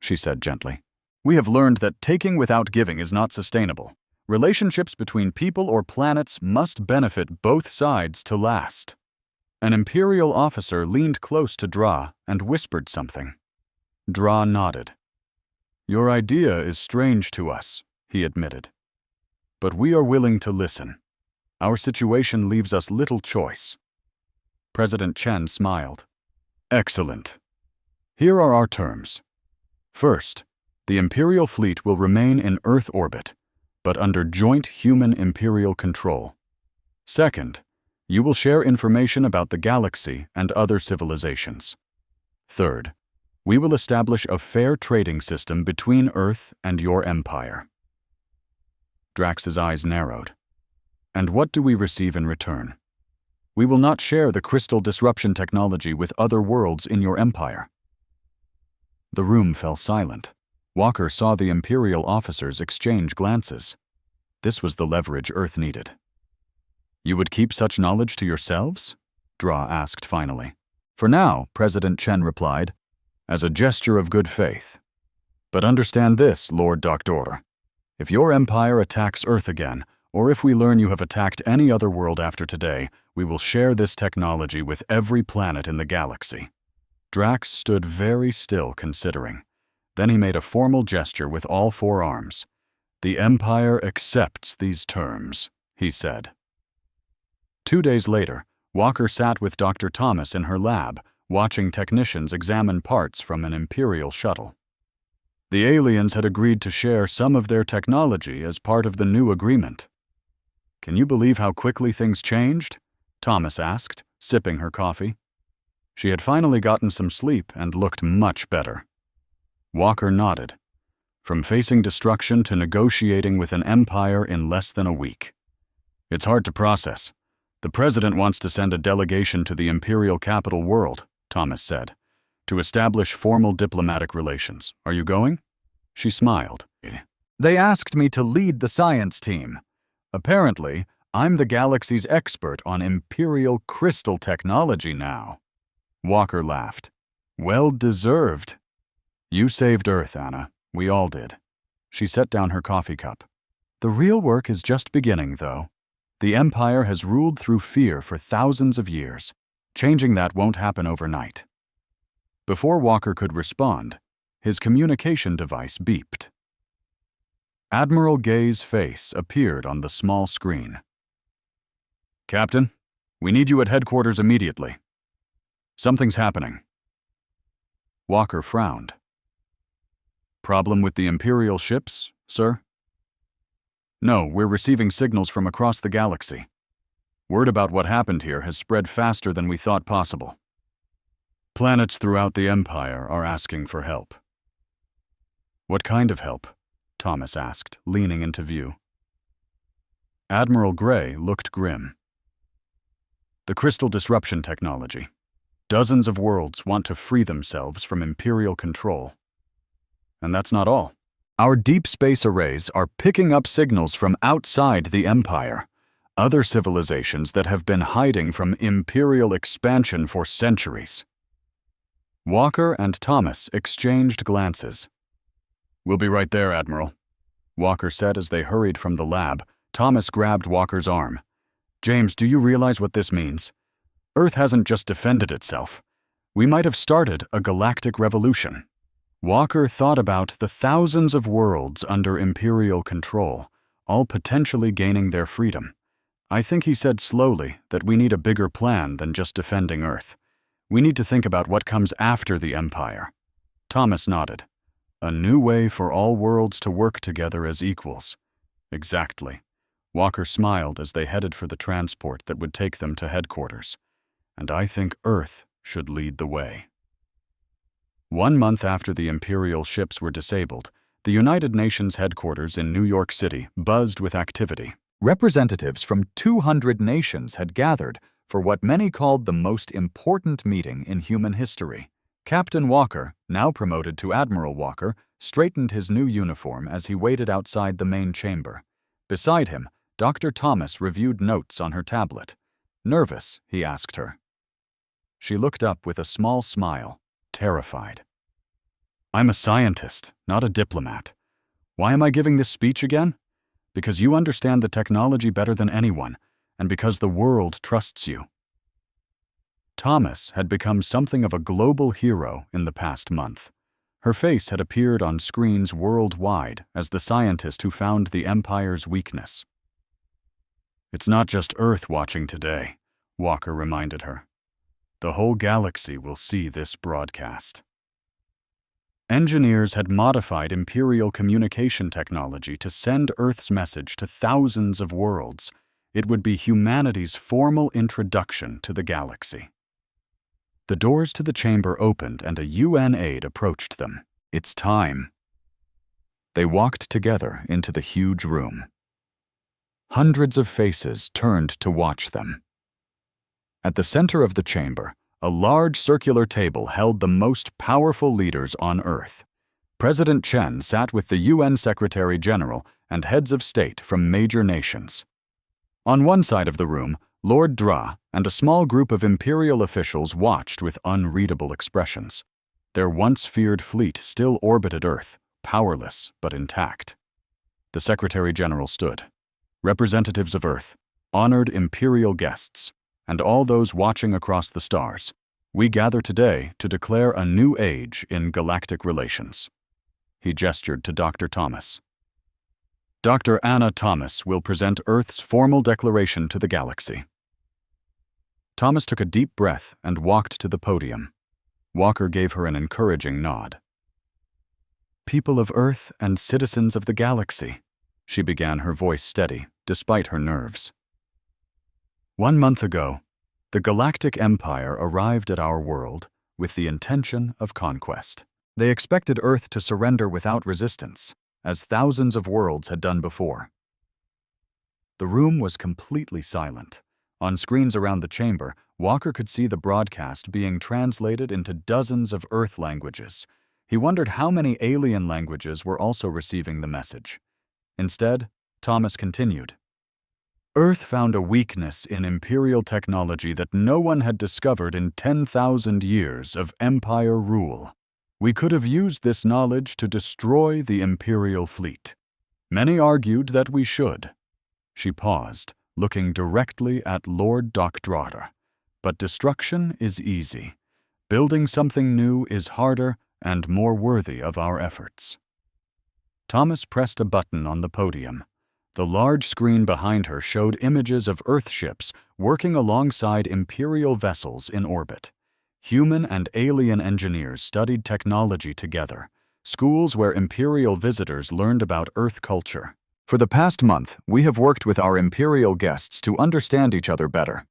she said gently, we have learned that taking without giving is not sustainable. Relationships between people or planets must benefit both sides to last. An Imperial officer leaned close to Dra and whispered something. Dra nodded. Your idea is strange to us, he admitted. But we are willing to listen. Our situation leaves us little choice. President Chen smiled. Excellent. Here are our terms. First, the Imperial fleet will remain in Earth orbit, but under joint human-Imperial control. Second, you will share information about the galaxy and other civilizations. Third, we will establish a fair trading system between Earth and your empire. Drax's eyes narrowed. And what do we receive in return? We will not share the crystal disruption technology with other worlds in your empire. The room fell silent. Walker saw the Imperial officers exchange glances. This was the leverage Earth needed. You would keep such knowledge to yourselves? Dra asked finally. For now, President Chen replied, as a gesture of good faith. But understand this, Lord Doctor. If your empire attacks Earth again, or if we learn you have attacked any other world after today, we will share this technology with every planet in the galaxy. Drax stood very still considering. Then he made a formal gesture with all four arms. The Empire accepts these terms, he said. 2 days later, Walker sat with Dr. Thomas in her lab, watching technicians examine parts from an Imperial shuttle. The aliens had agreed to share some of their technology as part of the new agreement. Can you believe how quickly things changed? Thomas asked, sipping her coffee. She had finally gotten some sleep and looked much better. Walker nodded. From facing destruction to negotiating with an empire in less than a week. It's hard to process. The president wants to send a delegation to the Imperial capital world, Thomas said, to establish formal diplomatic relations. Are you going? She smiled. They asked me to lead the science team. Apparently, I'm the galaxy's expert on Imperial crystal technology now. Walker laughed. Well deserved. You saved Earth, Anna. We all did. She set down her coffee cup. The real work is just beginning, though. The Empire has ruled through fear for thousands of years. Changing that won't happen overnight. Before Walker could respond, his communication device beeped. Admiral Gay's face appeared on the small screen. Captain, we need you at headquarters immediately. Something's happening. Walker frowned. Problem with the Imperial ships, sir? No, we're receiving signals from across the galaxy. Word about what happened here has spread faster than we thought possible. Planets throughout the Empire are asking for help. What kind of help? Thomas asked, leaning into view. Admiral Gray looked grim. The crystal disruption technology. Dozens of worlds want to free themselves from Imperial control. And that's not all. Our deep space arrays are picking up signals from outside the Empire, other civilizations that have been hiding from Imperial expansion for centuries. Walker and Thomas exchanged glances. We'll be right there, Admiral, Walker said as they hurried from the lab. Thomas grabbed Walker's arm. James, do you realize what this means? Earth hasn't just defended itself. We might have started a galactic revolution. Walker thought about the thousands of worlds under Imperial control, all potentially gaining their freedom. I think he said slowly that we need a bigger plan than just defending Earth. We need to think about what comes after the Empire. Thomas nodded. A new way for all worlds to work together as equals. Exactly. Walker smiled as they headed for the transport that would take them to headquarters. And I think Earth should lead the way. 1 month after the Imperial ships were disabled, the United Nations headquarters in New York City buzzed with activity. Representatives from 200 nations had gathered for what many called the most important meeting in human history. Captain Walker, now promoted to Admiral Walker, straightened his new uniform as he waited outside the main chamber. Beside him, Dr. Thomas reviewed notes on her tablet. Nervous, he asked her. She looked up with a small smile, terrified. I'm a scientist, not a diplomat. Why am I giving this speech again? Because you understand the technology better than anyone, and because the world trusts you. Thomas had become something of a global hero in the past month. Her face had appeared on screens worldwide as the scientist who found the Empire's weakness. It's not just Earth watching today, Walker reminded her. The whole galaxy will see this broadcast. Engineers had modified Imperial communication technology to send Earth's message to thousands of worlds. It would be humanity's formal introduction to the galaxy. The doors to the chamber opened and a UN aide approached them. It's time. They walked together into the huge room. Hundreds of faces turned to watch them. At the center of the chamber, a large circular table held the most powerful leaders on Earth. President Chen sat with the UN Secretary General and heads of state from major nations. On one side of the room, Lord Dra and a small group of Imperial officials watched with unreadable expressions. Their once-feared fleet still orbited Earth, powerless but intact. The Secretary General stood. Representatives of Earth, honored Imperial guests, and all those watching across the stars, we gather today to declare a new age in galactic relations. He gestured to Dr. Thomas. Dr. Anna Thomas will present Earth's formal declaration to the galaxy. Thomas took a deep breath and walked to the podium. Walker gave her an encouraging nod. People of Earth and citizens of the galaxy, she began, her voice steady, despite her nerves. 1 month ago, the Galactic Empire arrived at our world with the intention of conquest. They expected Earth to surrender without resistance, as thousands of worlds had done before. The room was completely silent. On screens around the chamber, Walker could see the broadcast being translated into dozens of Earth languages. He wondered how many alien languages were also receiving the message. Instead, Thomas continued. Earth found a weakness in Imperial technology that no one had discovered in 10,000 years of Empire rule. We could have used this knowledge to destroy the Imperial fleet. Many argued that we should. She paused, looking directly at Lord Docdraughter. But destruction is easy. Building something new is harder and more worthy of our efforts. Thomas pressed a button on the podium. The large screen behind her showed images of Earth ships working alongside Imperial vessels in orbit. Human and alien engineers studied technology together, schools where Imperial visitors learned about Earth culture. For the past month, we have worked with our Imperial guests to understand each other better.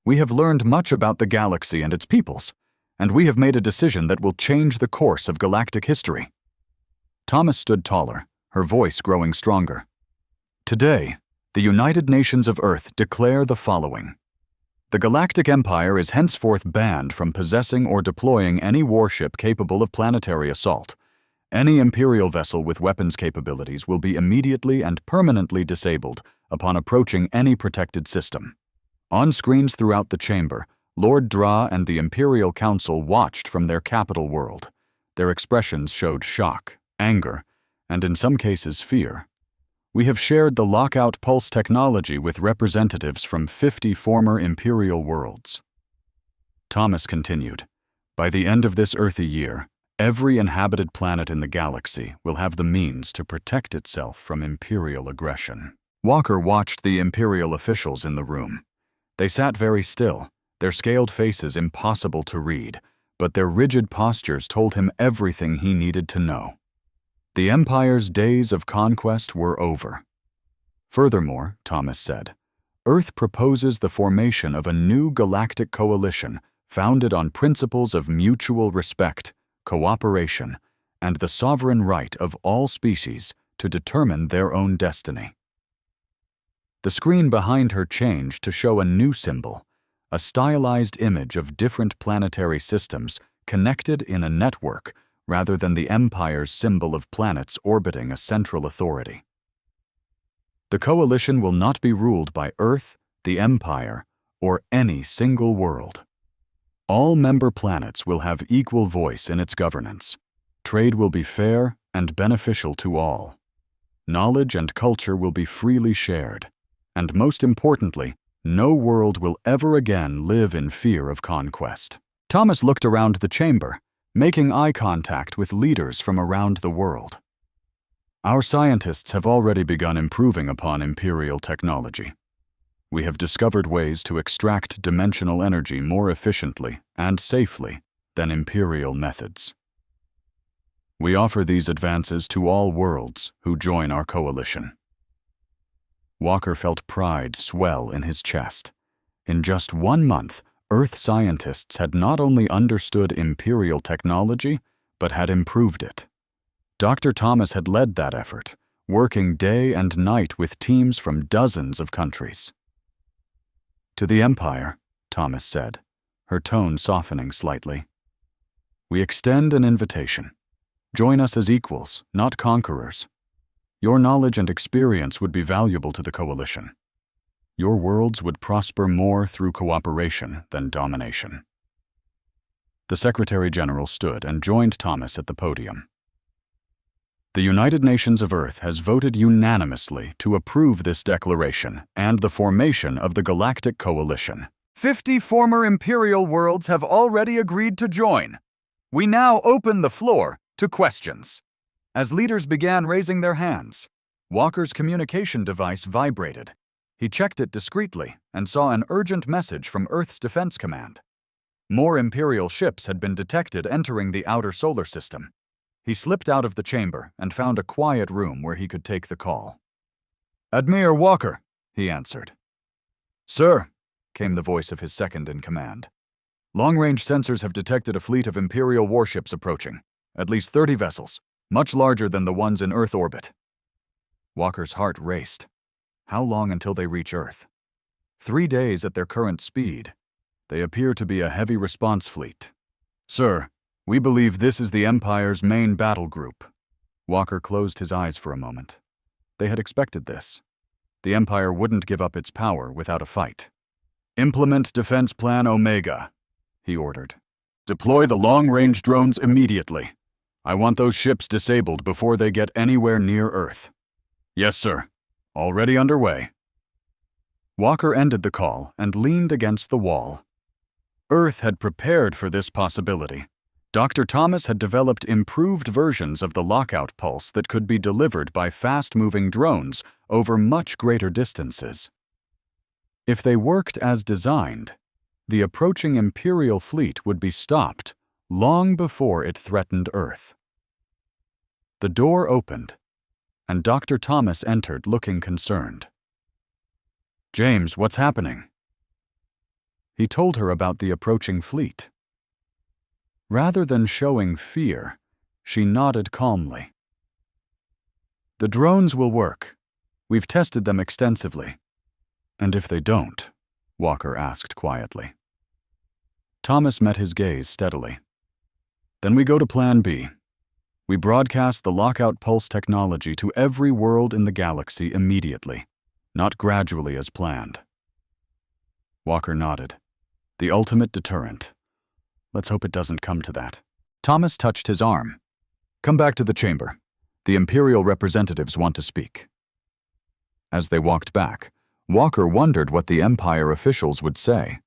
We have learned much about the galaxy and its peoples, and we have made a decision that will change the course of galactic history. Thomas stood taller, her voice growing stronger. Today, the United Nations of Earth declare the following. The Galactic Empire is henceforth banned from possessing or deploying any warship capable of planetary assault. Any Imperial vessel with weapons capabilities will be immediately and permanently disabled upon approaching any protected system. On screens throughout the chamber, Lord Dra and the Imperial Council watched from their capital world. Their expressions showed shock, anger, and in some cases fear. We have shared the lockout pulse technology with representatives from 50 former Imperial worlds. Thomas continued, by the end of this earthy year, Every inhabited planet in the galaxy will have the means to protect itself from Imperial aggression. Walker watched the Imperial officials in the room. They sat very still, their scaled faces impossible to read, but their rigid postures told him everything he needed to know. The Empire's days of conquest were over. Furthermore, Thomas said, Earth proposes the formation of a new galactic coalition founded on principles of mutual respect, cooperation, and the sovereign right of all species to determine their own destiny. The screen behind her changed to show a new symbol, a stylized image of different planetary systems connected in a network rather than the Empire's symbol of planets orbiting a central authority. The coalition will not be ruled by Earth, the Empire, or any single world. All member planets will have equal voice in its governance. Trade will be fair and beneficial to all. Knowledge and culture will be freely shared. And most importantly, no world will ever again live in fear of conquest. Thomas looked around the chamber, making eye contact with leaders from around the world. Our scientists have already begun improving upon Imperial technology. We have discovered ways to extract dimensional energy more efficiently and safely than Imperial methods. We offer these advances to all worlds who join our coalition. Walker felt pride swell in his chest. In just 1 month, Earth scientists had not only understood Imperial technology, but had improved it. Dr. Thomas had led that effort, working day and night with teams from dozens of countries. To the Empire, Thomas said, her tone softening slightly, we extend an invitation. Join us as equals, not conquerors. Your knowledge and experience would be valuable to the coalition. Your worlds would prosper more through cooperation than domination. The Secretary General stood and joined Thomas at the podium. The United Nations of Earth has voted unanimously to approve this declaration and the formation of the Galactic Coalition. 50 former Imperial worlds have already agreed to join. We now open the floor to questions. As leaders began raising their hands, Walker's communication device vibrated. He checked it discreetly and saw an urgent message from Earth's Defense Command. More Imperial ships had been detected entering the outer solar system. He slipped out of the chamber and found a quiet room where he could take the call. Admiral Walker, he answered. Sir, came the voice of his second-in-command. Long-range sensors have detected a fleet of Imperial warships approaching, at least 30 vessels, much larger than the ones in Earth orbit. Walker's heart raced. How long until they reach Earth? 3 days at their current speed. They appear to be a heavy response fleet. Sir, we believe this is the Empire's main battle group. Walker closed his eyes for a moment. They had expected this. The Empire wouldn't give up its power without a fight. Implement Defense Plan Omega, he ordered. Deploy the long-range drones immediately. I want those ships disabled before they get anywhere near Earth. Yes, sir. Already underway. Walker ended the call and leaned against the wall. Earth had prepared for this possibility. Dr. Thomas had developed improved versions of the lockout pulse that could be delivered by fast-moving drones over much greater distances. If they worked as designed, the approaching Imperial fleet would be stopped long before it threatened Earth. The door opened, and Dr. Thomas entered looking concerned. James, what's happening? He told her about the approaching fleet. Rather than showing fear, she nodded calmly. The drones will work. We've tested them extensively. And if they don't? Walker asked quietly. Thomas met his gaze steadily. Then we go to Plan B. We broadcast the lockout pulse technology to every world in the galaxy immediately, not gradually as planned. Walker nodded. The ultimate deterrent. Let's hope it doesn't come to that. Thomas touched his arm. Come back to the chamber. The Imperial representatives want to speak. As they walked back, Walker wondered what the Empire officials would say.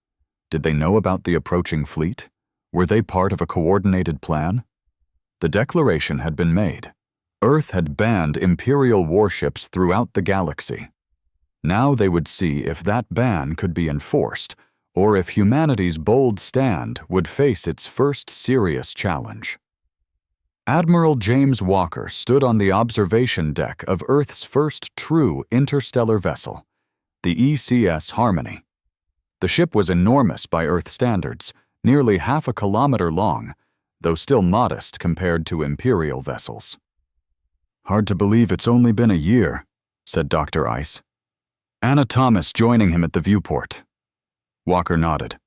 Did they know about the approaching fleet? Were they part of a coordinated plan? The declaration had been made. Earth had banned Imperial warships throughout the galaxy. Now they would see if that ban could be enforced, or if humanity's bold stand would face its first serious challenge. Admiral James Walker stood on the observation deck of Earth's first true interstellar vessel, the ECS Harmony. The ship was enormous by Earth standards, nearly half a kilometer long, though still modest compared to Imperial vessels. "Hard to believe it's only been a year," said Dr. Ice. "Anna Thomas joining him at the viewport." Walker nodded.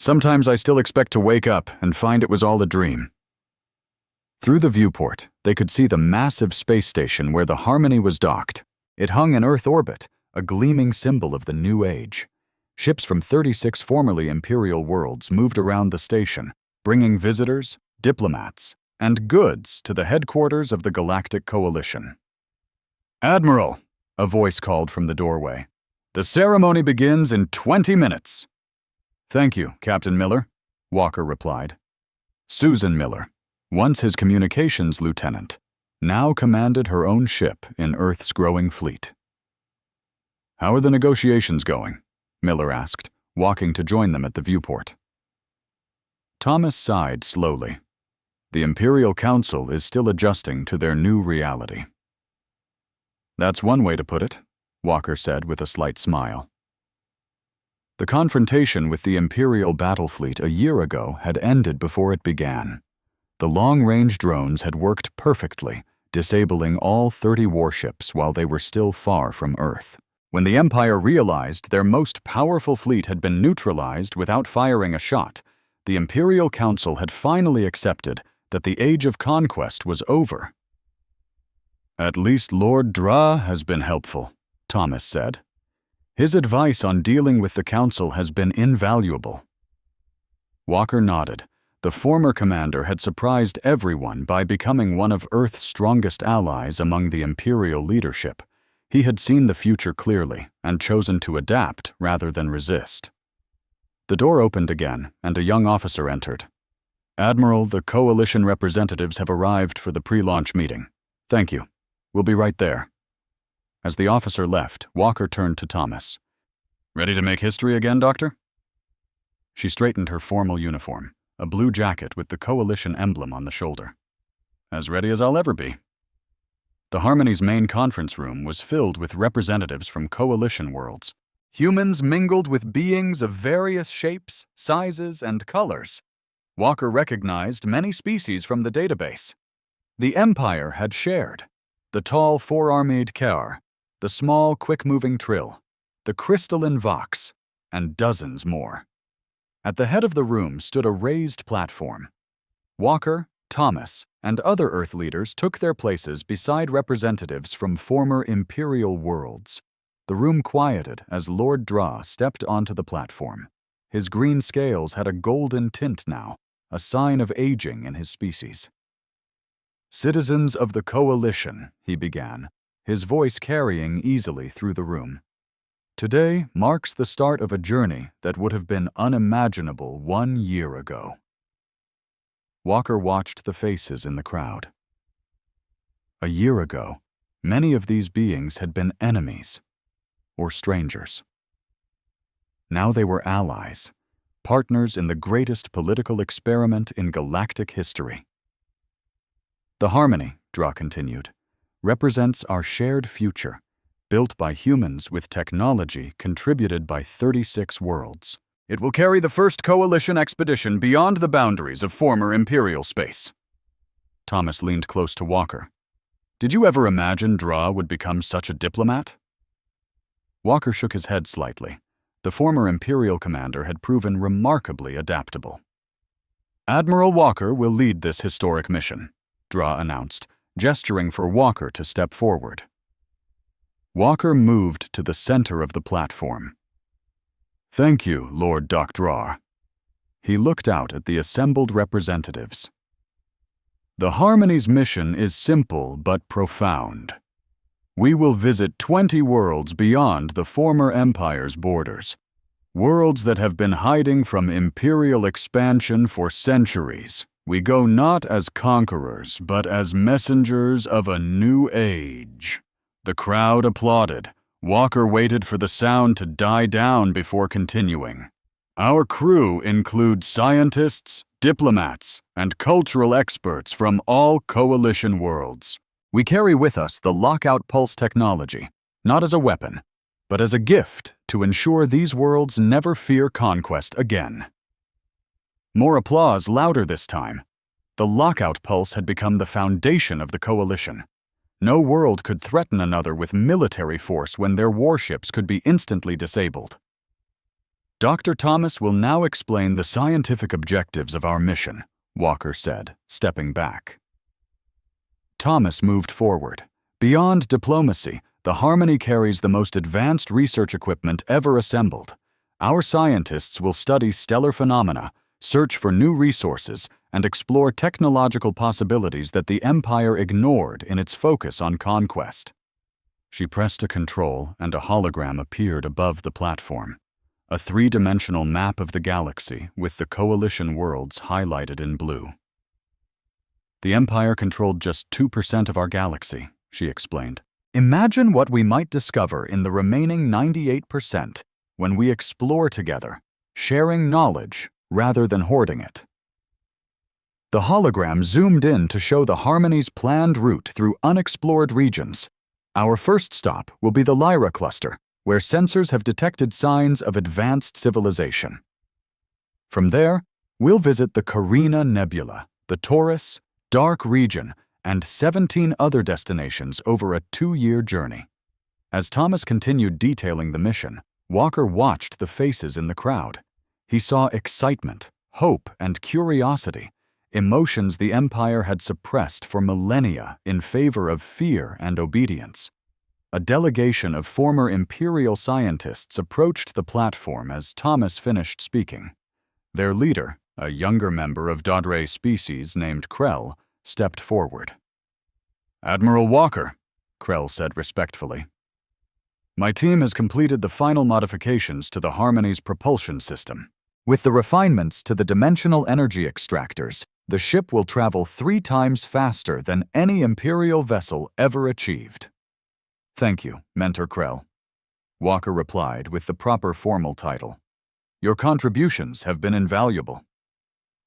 "Sometimes I still expect to wake up and find it was all a dream." Through the viewport, they could see the massive space station where the Harmony was docked. It hung in Earth orbit, a gleaming symbol of the new age. Ships from 36 formerly Imperial worlds moved around the station, bringing visitors, diplomats, and goods to the headquarters of the Galactic Coalition. "Admiral," a voice called from the doorway, "the ceremony begins in 20 minutes." "Thank you, Captain Miller," Walker replied. Susan Miller, once his communications lieutenant, now commanded her own ship in Earth's growing fleet. "How are the negotiations going?" Miller asked, walking to join them at the viewport. Thomas sighed slowly. The Imperial Council is still adjusting to their new reality. "That's one way to put it," Walker said with a slight smile. The confrontation with the Imperial battle fleet a year ago had ended before it began. The long-range drones had worked perfectly, disabling all 30 warships while they were still far from Earth. When the Empire realized their most powerful fleet had been neutralized without firing a shot, the Imperial Council had finally accepted that the age of conquest was over. "At least Lord Dra has been helpful," Thomas said. "His advice on dealing with the Council has been invaluable." Walker nodded. The former commander had surprised everyone by becoming one of Earth's strongest allies among the Imperial leadership. He had seen the future clearly and chosen to adapt rather than resist. The door opened again, and a young officer entered. "Admiral, the Coalition representatives have arrived for the pre-launch meeting. Thank you. We'll be right there." As the officer left, Walker turned to Thomas. "Ready to make history again, Doctor?" She straightened her formal uniform, a blue jacket with the Coalition emblem on the shoulder. "As ready as I'll ever be." The Harmony's main conference room was filled with representatives from Coalition worlds. Humans mingled with beings of various shapes, sizes, and colors. Walker recognized many species from the database. The Empire had shared the tall four-armed Kaar, the small, quick-moving Trill, the crystalline Vox, and dozens more. At the head of the room stood a raised platform. Walker, Thomas, and other Earth leaders took their places beside representatives from former Imperial worlds. The room quieted as Lord Dra stepped onto the platform. His green scales had a golden tint now, a sign of aging in his species. "Citizens of the Coalition," he began, his voice carrying easily through the room. "Today marks the start of a journey that would have been unimaginable 1 year ago." Walker watched the faces in the crowd. A year ago, many of these beings had been enemies or strangers. Now they were allies, partners in the greatest political experiment in galactic history. "The Harmony," Dra continued, "represents our shared future, built by humans with technology contributed by 36 worlds. It will carry the first Coalition expedition beyond the boundaries of former Imperial space." Thomas leaned close to Walker. "Did you ever imagine Dra would become such a diplomat?" Walker shook his head slightly. The former Imperial commander had proven remarkably adaptable. "Admiral Walker will lead this historic mission," Dra announced, gesturing for Walker to step forward. Walker moved to the center of the platform. "Thank you, Lord Dra." He looked out at the assembled representatives. "The Harmony's mission is simple but profound. We will visit 20 worlds beyond the former Empire's borders, worlds that have been hiding from Imperial expansion for centuries." We go not as conquerors, but as messengers of a new age." The crowd applauded. Walker waited for the sound to die down before continuing. "Our crew includes scientists, diplomats, and cultural experts from all coalition worlds. We carry with us the lockout pulse technology, not as a weapon, but as a gift to ensure these worlds never fear conquest again." More applause, louder this time. The lockout pulse had become the foundation of the coalition. No world could threaten another with military force when their warships could be instantly disabled. "Dr. Thomas will now explain the scientific objectives of our mission," Walker said, stepping back. Thomas moved forward. "Beyond diplomacy, the Harmony carries the most advanced research equipment ever assembled. Our scientists will study stellar phenomena, search for new resources, and explore technological possibilities that the Empire ignored in its focus on conquest." She pressed a control, and a hologram appeared above the platform. A three-dimensional map of the galaxy with the coalition worlds highlighted in blue. "The Empire controlled just 2% of our galaxy," she explained. "Imagine what we might discover in the remaining 98% when we explore together, sharing knowledge rather than hoarding it." The hologram zoomed in to show the Harmony's planned route through unexplored regions. "Our first stop will be the Lyra cluster, where sensors have detected signs of advanced civilization. From there, we'll visit the Carina Nebula, the Taurus, Dark Region, and 17 other destinations over a 2-year journey." As Thomas continued detailing the mission, Walker watched the faces in the crowd. He saw excitement, hope, and curiosity, emotions the Empire had suppressed for millennia in favor of fear and obedience. A delegation of former Imperial scientists approached the platform as Thomas finished speaking. Their leader, a younger member of Dodre species named Krell, stepped forward. "Admiral Walker," Krell said respectfully, "my team has completed the final modifications to the Harmony's propulsion system. With the refinements to the dimensional energy extractors, the ship will travel 3 times faster than any Imperial vessel ever achieved." "Thank you, Mentor Krell," Walker replied with the proper formal title. "Your contributions have been invaluable."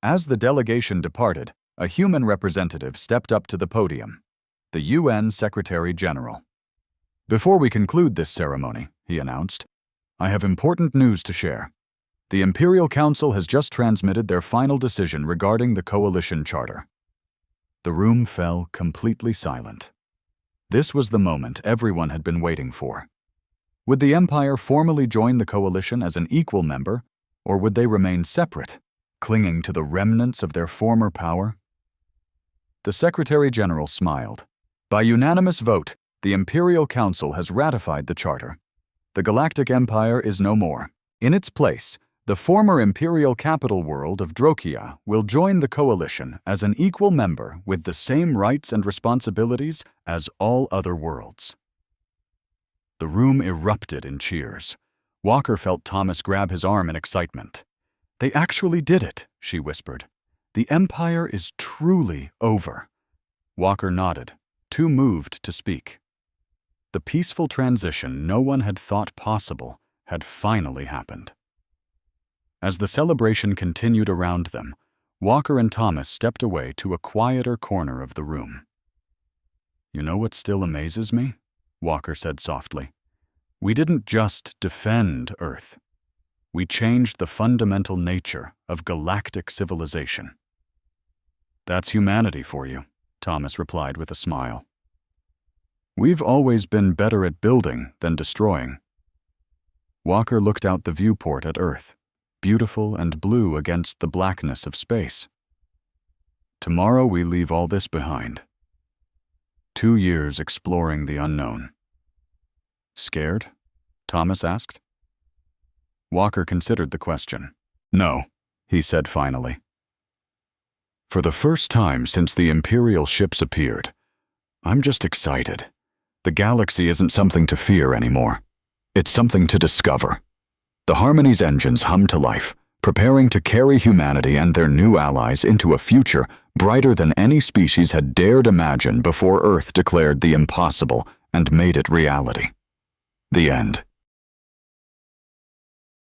As the delegation departed, a human representative stepped up to the podium, the UN Secretary General. "Before we conclude this ceremony," he announced, "I have important news to share. The Imperial Council has just transmitted their final decision regarding the Coalition Charter." The room fell completely silent. This was the moment everyone had been waiting for. Would the Empire formally join the Coalition as an equal member, or would they remain separate, clinging to the remnants of their former power? The Secretary General smiled. "By unanimous vote, the Imperial Council has ratified the Charter. The Galactic Empire is no more. In its place, the former Imperial capital world of Drokia will join the Coalition as an equal member with the same rights and responsibilities as all other worlds." The room erupted in cheers. Walker felt Thomas grab his arm in excitement. "They actually did it," she whispered. "The Empire is truly over." Walker nodded, too moved to speak. The peaceful transition no one had thought possible had finally happened. As the celebration continued around them, Walker and Thomas stepped away to a quieter corner of the room. "You know what still amazes me?" Walker said softly. "We didn't just defend Earth. We changed the fundamental nature of galactic civilization." "That's humanity for you," Thomas replied with a smile. "We've always been better at building than destroying." Walker looked out the viewport at Earth, beautiful and blue against the blackness of space. "Tomorrow we leave all this behind. 2 years exploring the unknown." "Scared?" Thomas asked. Walker considered the question. "No," he said finally. "For the first time since the Imperial ships appeared, I'm just excited. The galaxy isn't something to fear anymore. It's something to discover." The Harmony's engines hummed to life, preparing to carry humanity and their new allies into a future brighter than any species had dared imagine before Earth declared the impossible and made it reality. The end.